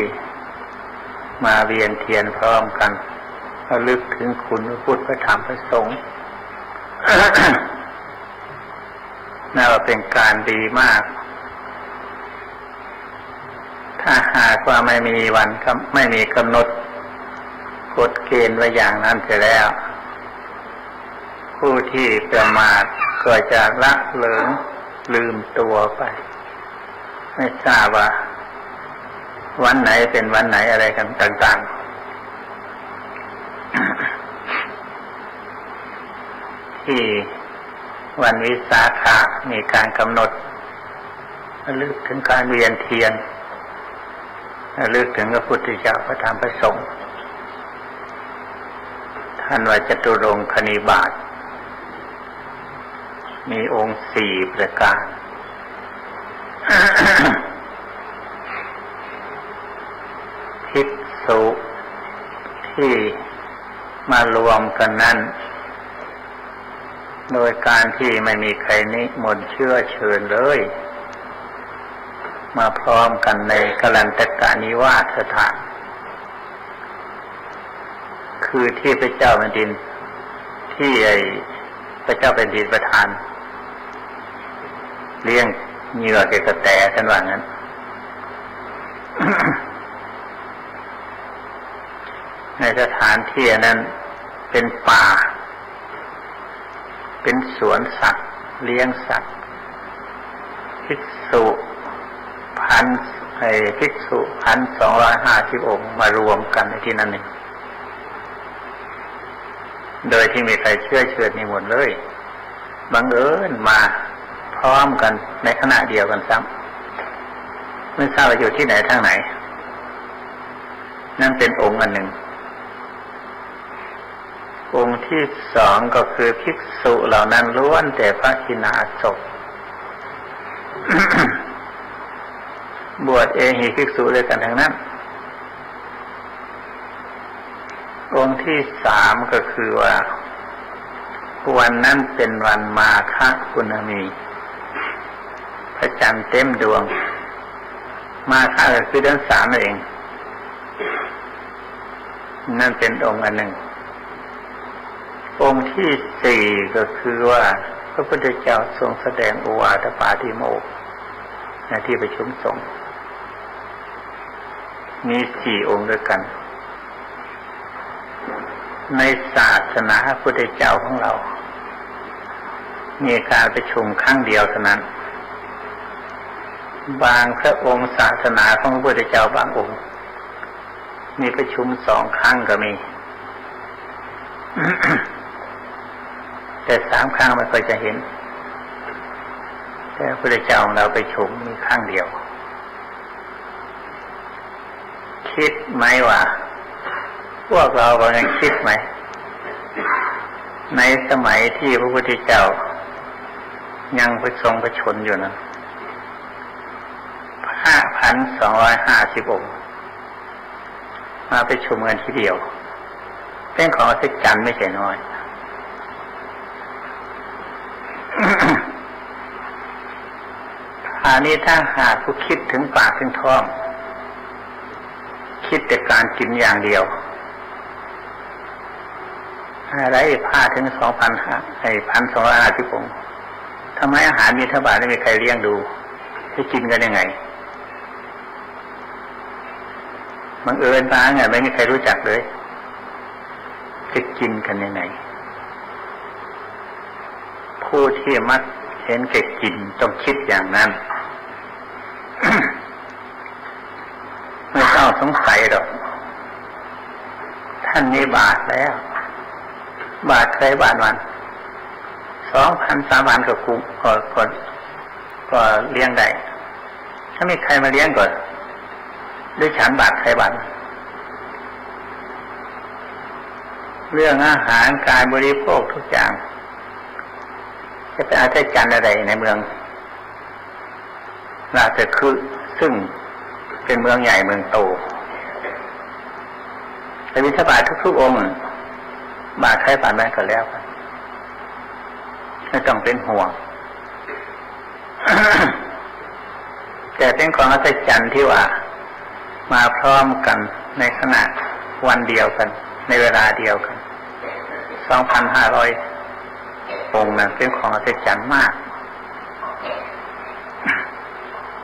มาเวียนเทียนพร้อมกันระลึกถึงคุณพระพุทธพระธรรมพระสงฆ์ น่าว่าเป็นการดีมากถ้าหากว่าไม่มีวันไม่มีกำหนดกฎเกณฑ์ไว้อย่างนั้นเสียแล้วผู้ที่ประมาทก็จะละเลิงลืมตัวไปไม่ทราบว่าวันไหนเป็นวันไหนอะไรกันต่างๆ ที่วันวิสาขะมีการกำหนดระลึกถึงการเวียนเทียนระลึกถึงพระพุทธเจ้าพระธรรมพระสงฆ์ท่านว่าจตุรงคณิบาตมีองค์4 ประการ ภิกษุที่มารวมกันนั้นโดยการที่ไม่มีใครนิมนต์เชื้อเชิญเลยมาพร้อมกันในกัลลันตกนิวาสสถานคือที่พระเจ้าแผ่นดินที่พระเจ้าแผ่นดินประทานเลี้ยงเหยื่อแก่กระแตท่านว่างั้น ในสถานที่นั้นเป็นป่าเป็นสวนสัตว์เลี้ยงสัตว์ภิกษุ1,250 องค์มารวมกันในที่นั้นเองโดยที่มีใครเชื่อเชิญนิมนต์เลย บังเอิญมาพร้อมกันในขณะเดียวกันซ้ำไม่ทราบว่าอยู่ที่ไหนทางไหนนั่นเป็นองค์อันหนึ่งองค์ที่สองก็คือภิกษุเหล่านั้นล้วนแต่พระกินาศพ บวชเองภิกษุด้วยกันทั้งนั้นองค์ที่สามก็คือว่าวันนั้นเป็นวันมาฆปุณมีพระจันทร์เต็มดวงมาฆก็คือเดือนสามนั่นเองนั่นเป็นองค์อันหนึ่งองค์ที่สี่ก็คือว่าพระพุทธเจ้าทรงแสดงโอวาทปาติโมกข์ในที่ประชุมสงฆ์มีสี่องค์ด้วยกันในศาสนาพระพุทธเจ้าของเรามีการประชุมครั้งเดียวเท่านั้นบางพระองค์ศาสนาของพระพุทธเจ้าบางองค์มีประชุม2 ครั้งก็มี แต่3 ครั้งไม่ค่อยจะเห็นแต่พระพุทธเจ้าของเราประชุมมีครั้งเดียวคิดไหมว่าพวกเรากำลังคิดไหมในสมัยที่พระพุทธเจ้ายังทรงประชนอยู่นั้น 5,250 องค์มาประชุมกันทีเดียวเป็นของอัศจรรย์ไม่ใช่น้อย อันนี้ถ้าหากผู้คิดถึงปากถึงท้องคิดแต่การกินอย่างเดียวอะไรผ้าถึง 1,250 องค์ทำไมอาหารมีทบาทไม่มีใครเลี้ยงดูจะกินกันยังไงบังเอิญมาไงไม่มีใครรู้จักเลยจะกินกันยังไงผู้ที่มักเห็นแก่กินต้องคิดอย่างนั้น ไม่ต้องสงสัยหรอกท่านนี้บาทแล้วบาทเคยบาทวัน 2,000-3,000 ก็คุ้มก็เลี้ยงได้ถ้าไม่ใครมาเลี้ยงก่อนด้วยฉันบาทใครบาทเรื่องอาหารการบริโภคทุกอย่างจะเป็นอาจารย์อะไรในเมืองราชคฤห์ซึ่งเป็นเมืองใหญ่เมืองโตแต่วิทบาททุกๆองค์บาทใครบาทนั้นก็แล้วไม่ต้องเป็นห่วง แต่เป็นของอัศจรรย์ที่ว่ามาพร้อมกันในขณะวันเดียวกันในเวลาเดียวกัน 2,500 องค์นั้นเป็นของอัศจรรย์มาก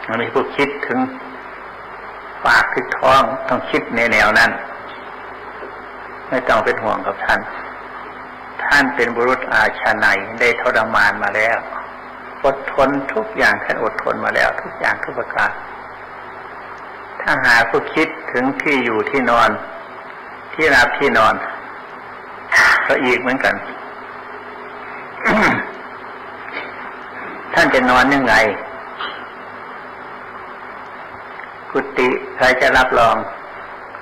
มันมีผู้คิดถึงปากถึงท้องต้องคิดในแนวนั้นไม่ต้องเป็นห่วงกับท่านเป็นบุรุษอาชาไนยได้ทรมานมาแล้วอดทนทุกอย่างท่านอดทนมาแล้วทุกอย่างทุกประการถ้าหาผู้คิดถึงที่อยู่ที่นอนที่รับที่นอนก็อีกเหมือนกัน ท่านจะนอนยังไงกุฏิใครจะรับรอง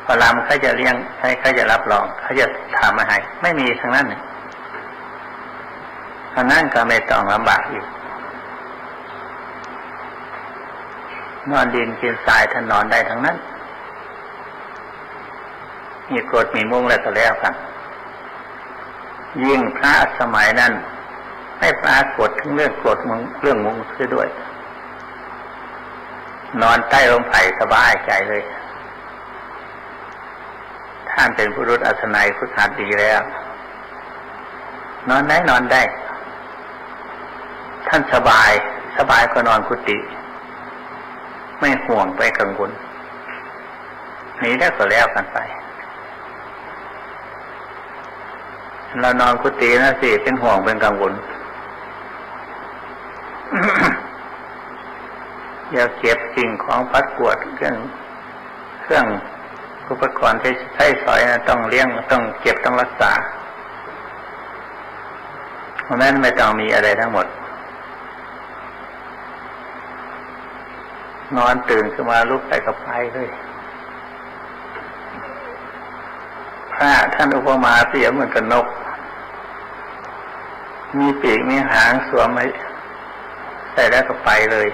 พระรามใครจะเลี้ยงใครจะรับรองเขาจะทำมาให้ไม่มีทั้งนั้นอันนั้นก็ไม่ต้องลำบากอีกนอนดินกินทรายท่านนอนได้ทั้งนั้นมีกรดมีมุ้งแล้วก็แล้วกันยิ่งพระสมัยนั้นให้ปรากฏถึงเรื่องกรดมุ้งเรื่องมุ้งเสียด้วยนอนใต้ร่มไผ่สบายใจเลยท่านเป็นผู้รุษอัศนัยฝึกหัดดีแล้วนอนได้นอนได้ท่านสบายก็นอนกุฏิไม่ห่วงไปกังวลหนีได้ก็แล้วกันไปเรานอนกุฏินะสิเป็นห่วงเป็นกังวล อย่าเก็บสิ่งของพัดกวดเครื่องอุปกรณ์ใช้สอยนะต้องเลี้ยงต้องเก็บต้องรักษา เพราะนั้นไม่ต้องมีอะไรทั้งหมดนอนตื่นขึ้นมาลุกไปกับไปเลยพระท่านอุปมาเปรียบเหมือนกับนกมีปีกมีหางสวมไว้ใส่แล้วก็ไปเลย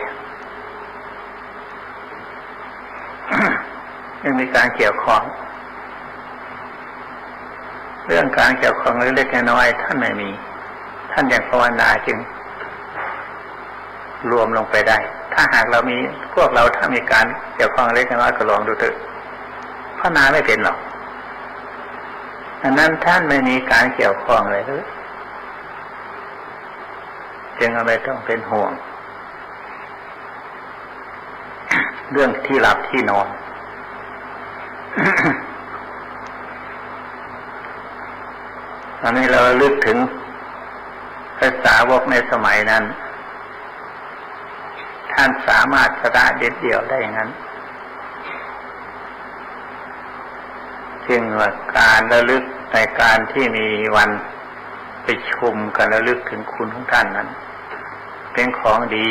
ไม่มีการเกี่ยวข้องเรื่องการเกี่ยวข้องเล็กๆน้อยๆท่านไม่มีท่านยังภาวนาจึงรวมลงไปได้ถ้าหากเรามีพวกเราถ้ามีการเกี่ยวข้องเล็กน้อยก็ลองดูเถอะภาวนาไม่เป็นหรอกอันนั้นท่านไม่มีการเกี่ยวข้องเลยจึงไม่ต้องเป็นห่วงเรื่องที่หลับที่นอนอันนี้เราลึกถึงพระสาวกในสมัยนั้นท่านสามารถชนะเด็ดเดี่ยวได้อย่างนั้นจึงว่าการระลึกในการที่มีวันไปชมกันระลึกถึงคุณของท่านนั้นเป็นของดี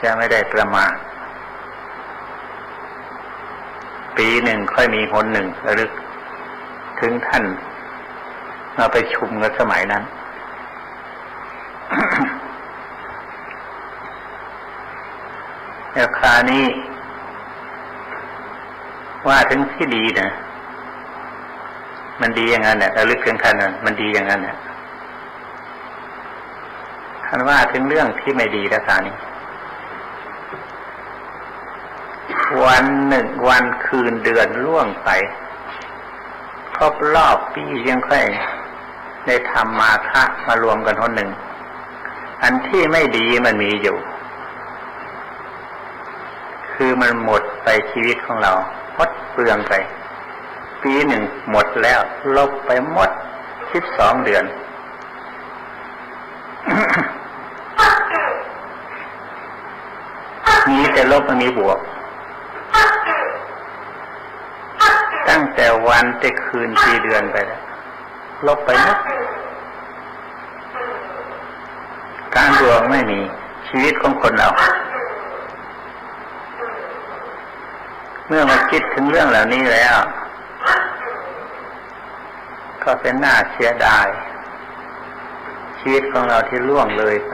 จะไม่ได้ประมาทปีหนึ่งค่อยมีหนหนึ่งระลึกถึงท่านมาไปชุมกันสมัยนั้น แล้วคราวนี้ว่าถึงที่ดีนะมันดีอย่างนั้นเนี่ยระลึกถึงท่านมันดีอย่างนั้นเนี่ยท่านว่าถึงเรื่องที่ไม่ดีแล้วคราวนี้วันหนึ่งวันคืนเดือนล่วงไปครบรอบปียังค่อยได้ทำมาฆะมารวมกันคนหนึ่งอันที่ไม่ดีมันมีอยู่คือมันหมดไปชีวิตของเราหมดเปลืองไปปีหนึ่งหมดแล้วลบไปหมด12 เดือน มีแต่ลบไม่มีบวกตั้งแต่วันแต่คืนปีเดือนไปแล้วลบไปหมดการบวกไม่มีชีวิตของคนเราเมื่อมาคิดถึงเรื่องเหล่านี้แล้วก็เป็นน่าเสียดายชีวิตของเราที่ล่วงเลยไป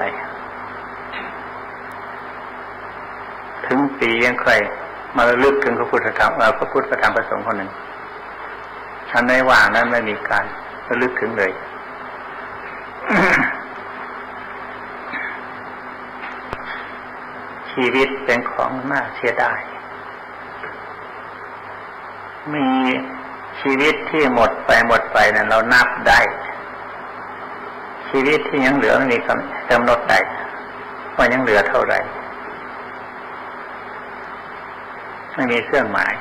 ถึงปียังใครมาระลึกถึงพระพุทธธรรมพระพุทธธรรมพระสงฆ์คนหนึ่งอันในว่างนั้นไม่มีการระลึกถึงเลย ชีวิตเป็นของน่าเสียดายมีชีวิตที่หมดไปนั้นเรานับได้ชีวิตที่ยังเหลือไม่มีกำหนดได้ว่ายังเหลือเท่าไหร่ไม่มีเครื่องหมาย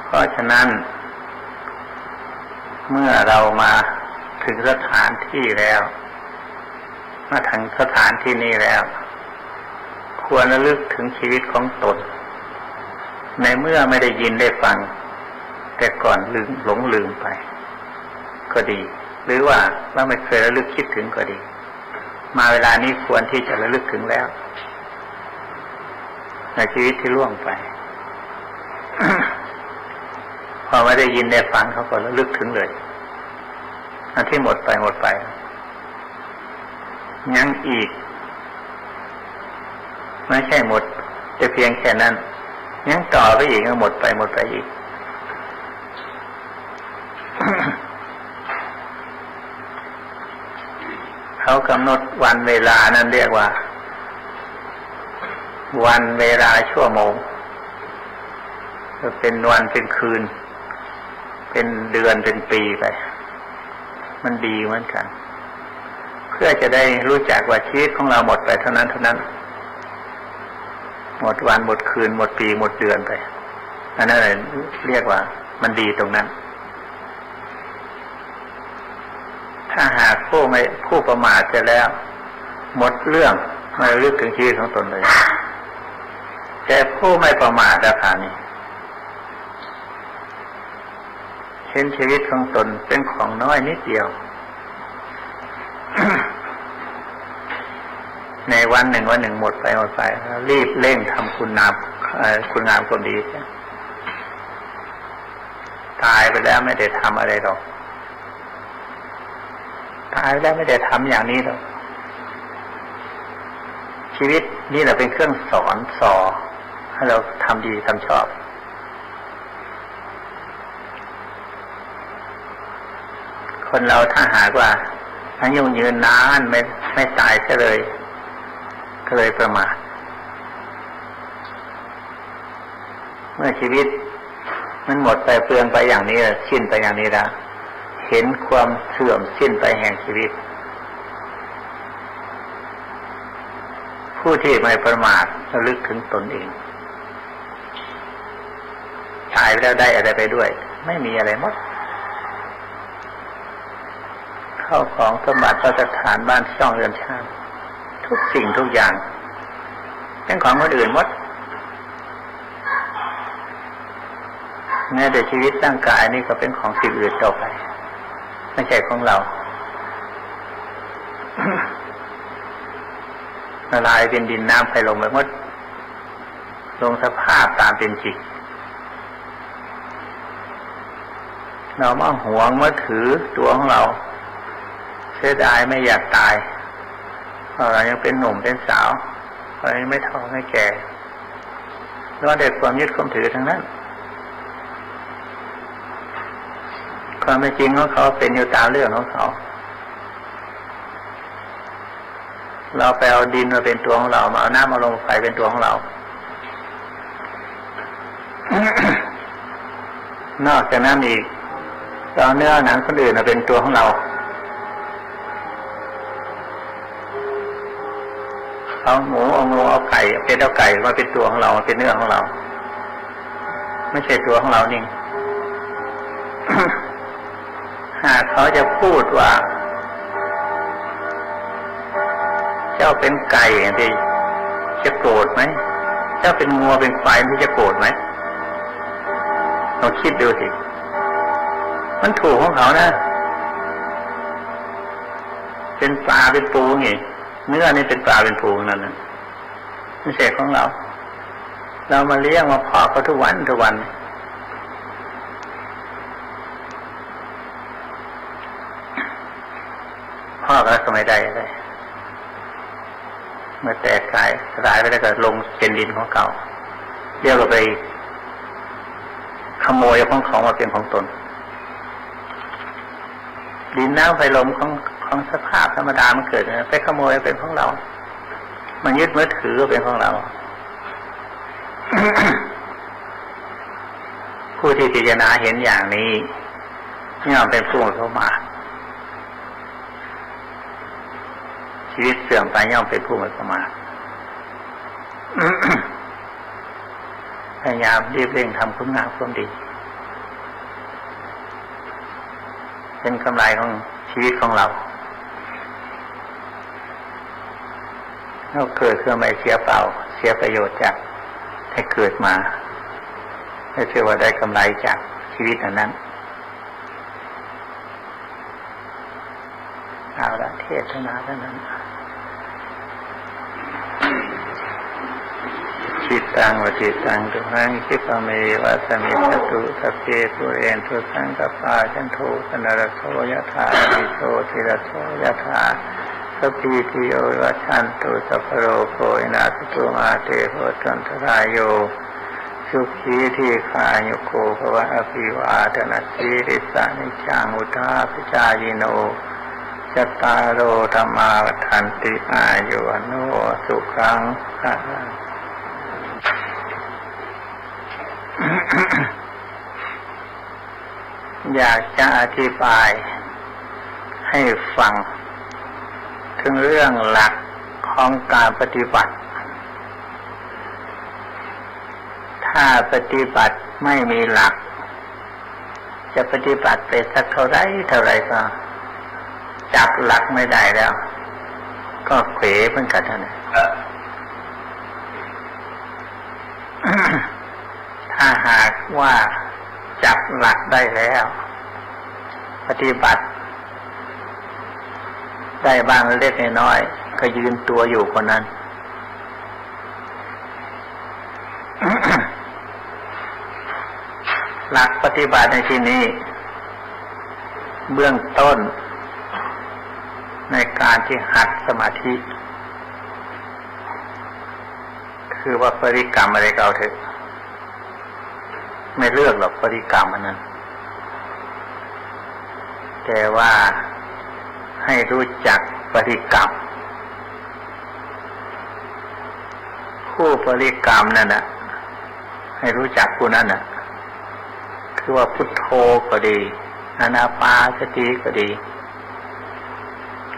เพราะฉะนั้นเมื่อเรามาถึงสถานที่แล้วมาถึงสถานที่นี้แล้วควรระลึกถึงชีวิตของตนในเมื่อไม่ได้ยินได้ฟังแต่ก่อนหลงลืมไปก็ดีหรือว่าไม่เคยระลึกคิดถึงก็ดีมาเวลานี้ควรที่จะระลึกถึงแล้วในชีวิตที่ล่วงไป พอไม่ได้ยินได้ฟังเขาก็ระลึกถึงเลยอันที่หมดไปยังอีกไม่ใช่หมดแต่เพียงแค่นั้นยังต่อไปอีกก็หมดไปอีก เขากำหนดวันเวลานั้นเรียกว่าวันเวลาชั่วโมงเป็นวันเป็นคืนเป็นเดือนเป็นปีไปมันดีเหมือนกันเพื่อจะได้รู้จักว่าชีวิตของเราหมดไปเท่านั้นหมดวันหมดคืนหมดปีหมดเดือนไปอันนั้นเรียกว่ามันดีตรงนั้นถ้าหากผู้ประมาทจะแล้วหมดเรื่องไม่รู้ถึงชีวิตของตนเลยจ แต่ผู้ไม่ประมาทราคานี้เห็นชีวิตของตนเป็นของน้อยนิดเดียว ในวันหนึ่งหมดไปรีบเร่งทำคุณงามความดีตายไปแล้วไม่ได้ทำอะไรหรอกตายไปแล้วไม่ได้ทำอย่างนี้หรอกชีวิตนี่แหละเป็นเครื่องสอนให้เราทำดีทำชอบคนเราถ้าหากว่าอายุยืนนานไม่ตายซะเลยก็เลยประมาทเมื่อชีวิตมันหมดไปเปลืองไปอย่างนี้สิ้นไปอย่างนี้แล้วเห็นความเสื่อมสิ้นไปแห่งชีวิตผู้ที่ไม่ประมาทระลึกถึงตนเองตายไปแล้วได้อะไรไปด้วยไม่มีอะไรหมดเข้าของสมบัติพระสถานบ้านช่องเรือนชาติทุกสิ่งทุกอย่างเป็นของคนอื่นหมดแม้แต่ชีวิตร่างกายนี่ก็เป็นของสิ่งอื่นต่อไปไม่ใช่ของเรา ละลายเป็นดินน้ำไฟลมไปหมดลงสภาพตามเป็นจริงเรามาหวงมาถือตัวของเราเสียดายไม่อยากตายเพราะเรายังเป็นหนุ่มเป็นสาวเรายังไม่ท้อไม่แก่แล้วเด็กความยึดความถือทั้งนั้นความเป็นจริงของเขาเป็นอยู่ตามเรื่องของเขาเราไปเอาดินมาเป็นตัวของเรามาเอาน้ำมาลงไฟเป็นตัวของเรา นอกจากนั้นอีกเราเนื้อหนังคนอื่นมาเป็นตัวของเราเอาหมูเอางูเอาไก่เป็นเอาไก่มาเป็นตัวของเรามาเป็นเนื้อของเราไม่ใช่ตัวของเรานิ่ง หากเขาจะพูดว่าเจ้าเป็นไก่ที่จะโกรธไหมเจ้าเป็นงัวเป็นควายที่จะโกรธไหมลองคิดดูสิมันถูกของเขานะเป็นปลาเป็นปูไงเนื้อนี่เป็นปลาเป็นปูนั่นนะไม่ใช่ของเราเรามาเลี้ยงมาเพาะเขาทุกวันพ่อก็ไม่ได้เลยเมื่อแตกสลายไปแล้วก็ลงเป็นดินของเก่าเรียกว่าไปขโมยของมาเป็นของตนดินน้ำไฟลมของสภาพธรรมดามันเกิดไปขโมยเป็นของเรามันยึดมือถือเป็นของเรา ผู้ที่พิจารณาเห็นอย่างนี้ย่อมเป็นผู้ประมาทชีวิตเสื่อมไปย่อมเป็นผู้ไม่ประมาท พยายามรีบเร่งทำคุณงามความดีเป็นกำไรของชีวิตของเราเราเกิดเพื่อไม่เสียเปล่าเสียประโยชน์จากให้เกิดมาไม่เชื่อว่าได้กำไรจากชีวิตนั้นเอาละเทศนาเท่านั้นจิตตังวจิตตังตุหังคิปะเมวะสมิจตุสัพเพปุเรนตุสังกปาจันโทปนรโสยถาวิโสทิรโสยถาสัพพิติโยวัชันตุสัพพโรโควินาศตุมาเตโหตันตรายโยสุขีทีขายุโกภวะอภิวาทนาสีริสานิจังอุทาปิจายโนจัตตารโอธรรมาวัฏันติอายุวโนสุขังภะลังอยากจะอธิบายให้ฟังถึงเรื่องหลักของการปฏิบัติถ้าปฏิบัติไม่มีหลักจะปฏิบัติไปสักเท่าไรก็จับหลักไม่ได้แล้วก็เขวเหมือนกันนะ ว่าจับหลักได้แล้วปฏิบัติได้บ้างเล็กน้อยก็ยืนตัวอยู่คนนั้น หลักปฏิบัติในที่นี้เบื้องต้นในการที่หัดสมาธิคือว่าบริกรรมอะไรก็เอาเถอะไม่เลือกหรอกบริกรรมอันนั้นแต่ว่าให้รู้จักบริกรรมผู้บริกรรมนั่นน่ะให้รู้จักผู้นั้นน่ะคือว่าพุทโธก็ดีอานาปานสติก็ดี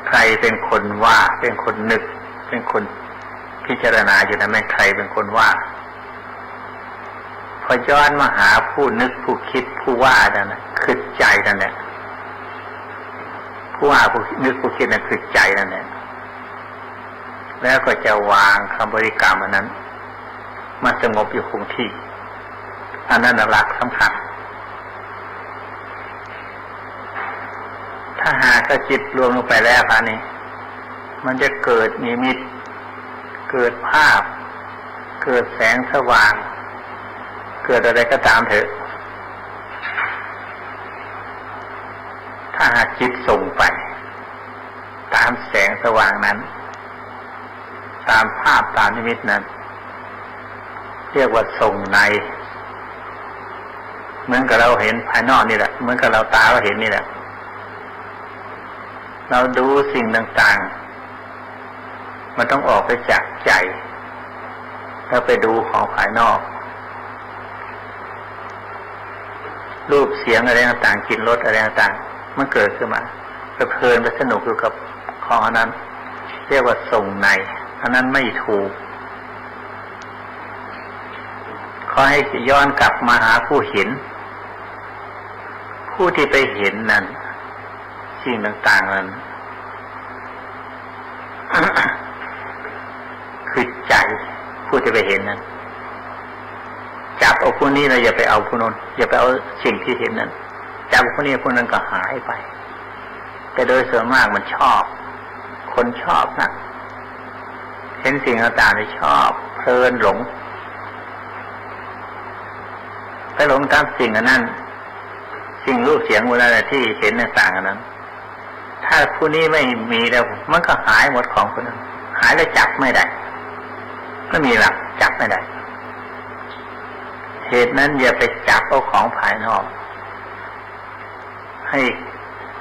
ใครเป็นคนว่าเป็นคนนึกเป็นคนพิจารณาอยู่นะแม่ใครเป็นคนว่าพอย้อนมาหาผู้นึกผู้คิดผู้ว่านั่นนะคือใจนั่นแหละผู้ว่าผู้นึกผู้คิดนั่นคือใจนั่นแหละแล้วก็จะวางคำบริกรรมอันนั้นมาสงบอยู่คงที่อันนั้นหลักสำคัญถ้าหากจิตรวมลงไปแล้วพานี้มันจะเกิดนิมิตเกิดภาพเกิดแสงสว่างเกิดอะไรก็ตามเถอะถ้าหากจิตส่งไปตามแสงสว่างนั้นตามภาพตามนิมิตนั้นเรียกว่าส่งในเหมือนกับเราเห็นภายนอกนี่แหละเหมือนกับเราตาเราเห็นนี่แหละเราดูสิ่งต่างๆมันต้องออกไปจากใจแล้วไปดูของภายนอกรูปเสียงอะไรต่างๆกลิ่นรสอะไรต่างๆมันเกิดขึ้นมาเพลินไปสนุกอยู่กับของอันนั้นเรียกว่าส่งในอันนั้นไม่ถูกขอให้ย้อนกลับมาหาผู้เห็นผู้ที่ไปเห็นนั้นสิ่งต่างๆนั้น คือใจผู้ที่ไปเห็นนั้นจับเอาผู้นี้เราอย่าไปเอาผู้นั้นอย่าไปเอาสิ่งที่เห็นนั้นจับผู้นี้ผู้นั้นก็หายไปแต่โดยส่วนมากมันชอบคนชอบนะเห็นสิ่งต่างๆที่ชอบเพลินหลงไปหลงตามสิ่งนั้นสิ่งรูปเสียงเวลาที่เห็นต่างๆนั้นถ้าผู้นี้ไม่มีแล้วมันก็หายหมดของคนนั้นหายแล้วจับไม่ได้ก็มีหลักจับไม่ได้เหตุนั้นอย่าไปจับเอาของภายนอกให้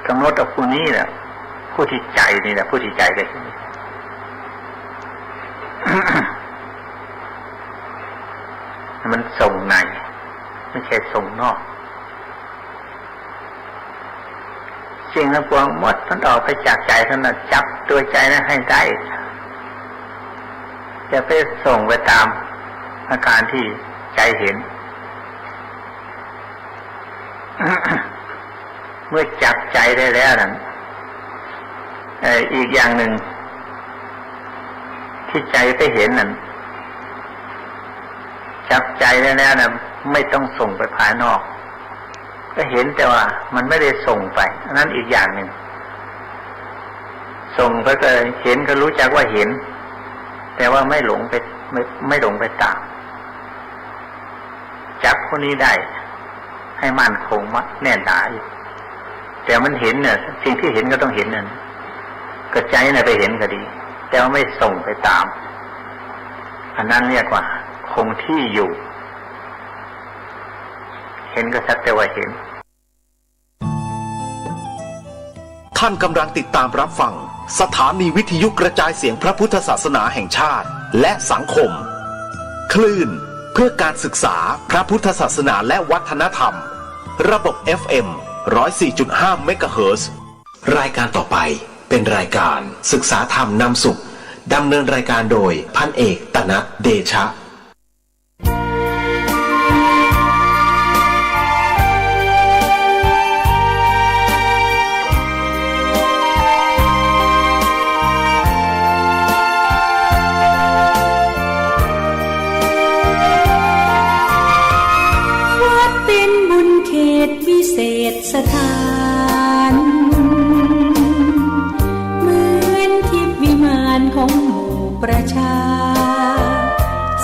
กำหนดเอาผู้นี้แหละผู้ที่ใจนี่แหละผู้ที่ใจเลยมันส่งในไม่ใช่ส่งนอกสิ่งทั้งปวงหมดมันออกไปจากใจเท่านั้นจับตัวใจนั้นให้ได้จะไปส่งไปตามอาการที่ใจเห็น เมื่อจับใจได้แล้วนั้นอีกอย่างหนึ่งที่ใจไปเห็นนั้นจับใจได้แล้วนะไม่ต้องส่งไปภายนอกก็เห็นแต่ว่ามันไม่ได้ส่งไปอันนั้นอีกอย่างหนึ่งส่งไปก็เห็นก็รู้จักว่าเห็นแต่ว่าไม่หลงไปไม่หลงไปตามจับคนนี้ได้ให้มั่นคงมัดแน่นหนาอยู่แต่มันเห็นเนี่ยสิ่งที่เห็นก็ต้องเห็นนั่นก็ใจน่ะไปเห็นก็ดีแต่ว่าไม่ส่งไปตามอันนั้นเรียกว่าคงที่อยู่เห็นก็สักแต่ว่าเห็นท่านกำลังติดตามรับฟังสถานีวิทยุกระจายเสียงพระพุทธศาสนาแห่งชาติและสังคมคลื่นเพื่อการศึกษาพระพุทธศาสนาและวัฒนธรรมระบบ FM 104.5 เมกะเฮิรตซ์รายการต่อไปเป็นรายการศึกษาธรรมนำสุขดำเนินรายการโดยพันเอกตนะเดชะวัด ตวิเศษสถานเหมือนทิพย์วิมานของหมู่ประชา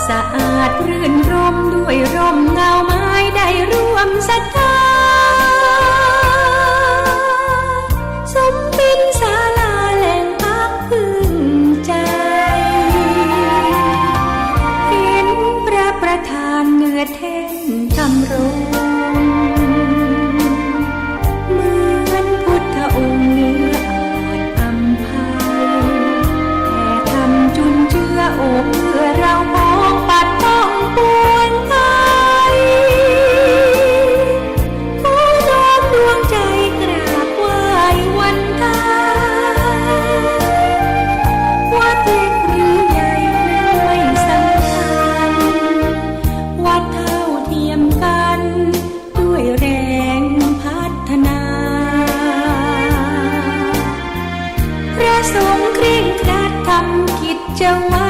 สะอาดรื่นรมด้วยร่มเงาไม้ได้ร่วมศรัทธาสมเป็นศาลาแหล่งพักพึ่งใจเห็นพระประธานเหนือแท่นทำรงเหมือนพุทธองค์เนื้ออาจอำไพแต่ทำจุนเจือโอบเพื่อเราของปัดป้องปวงไทยผู้น้อมดวงใจกราบไหว้วันตาวัดเล็กหรือใหญ่ไม่สำคัญวัดเท่าเทียมกันด้วยแรงพัฒนาพระสงฆ์เคร่งครัดทำกิจวัตร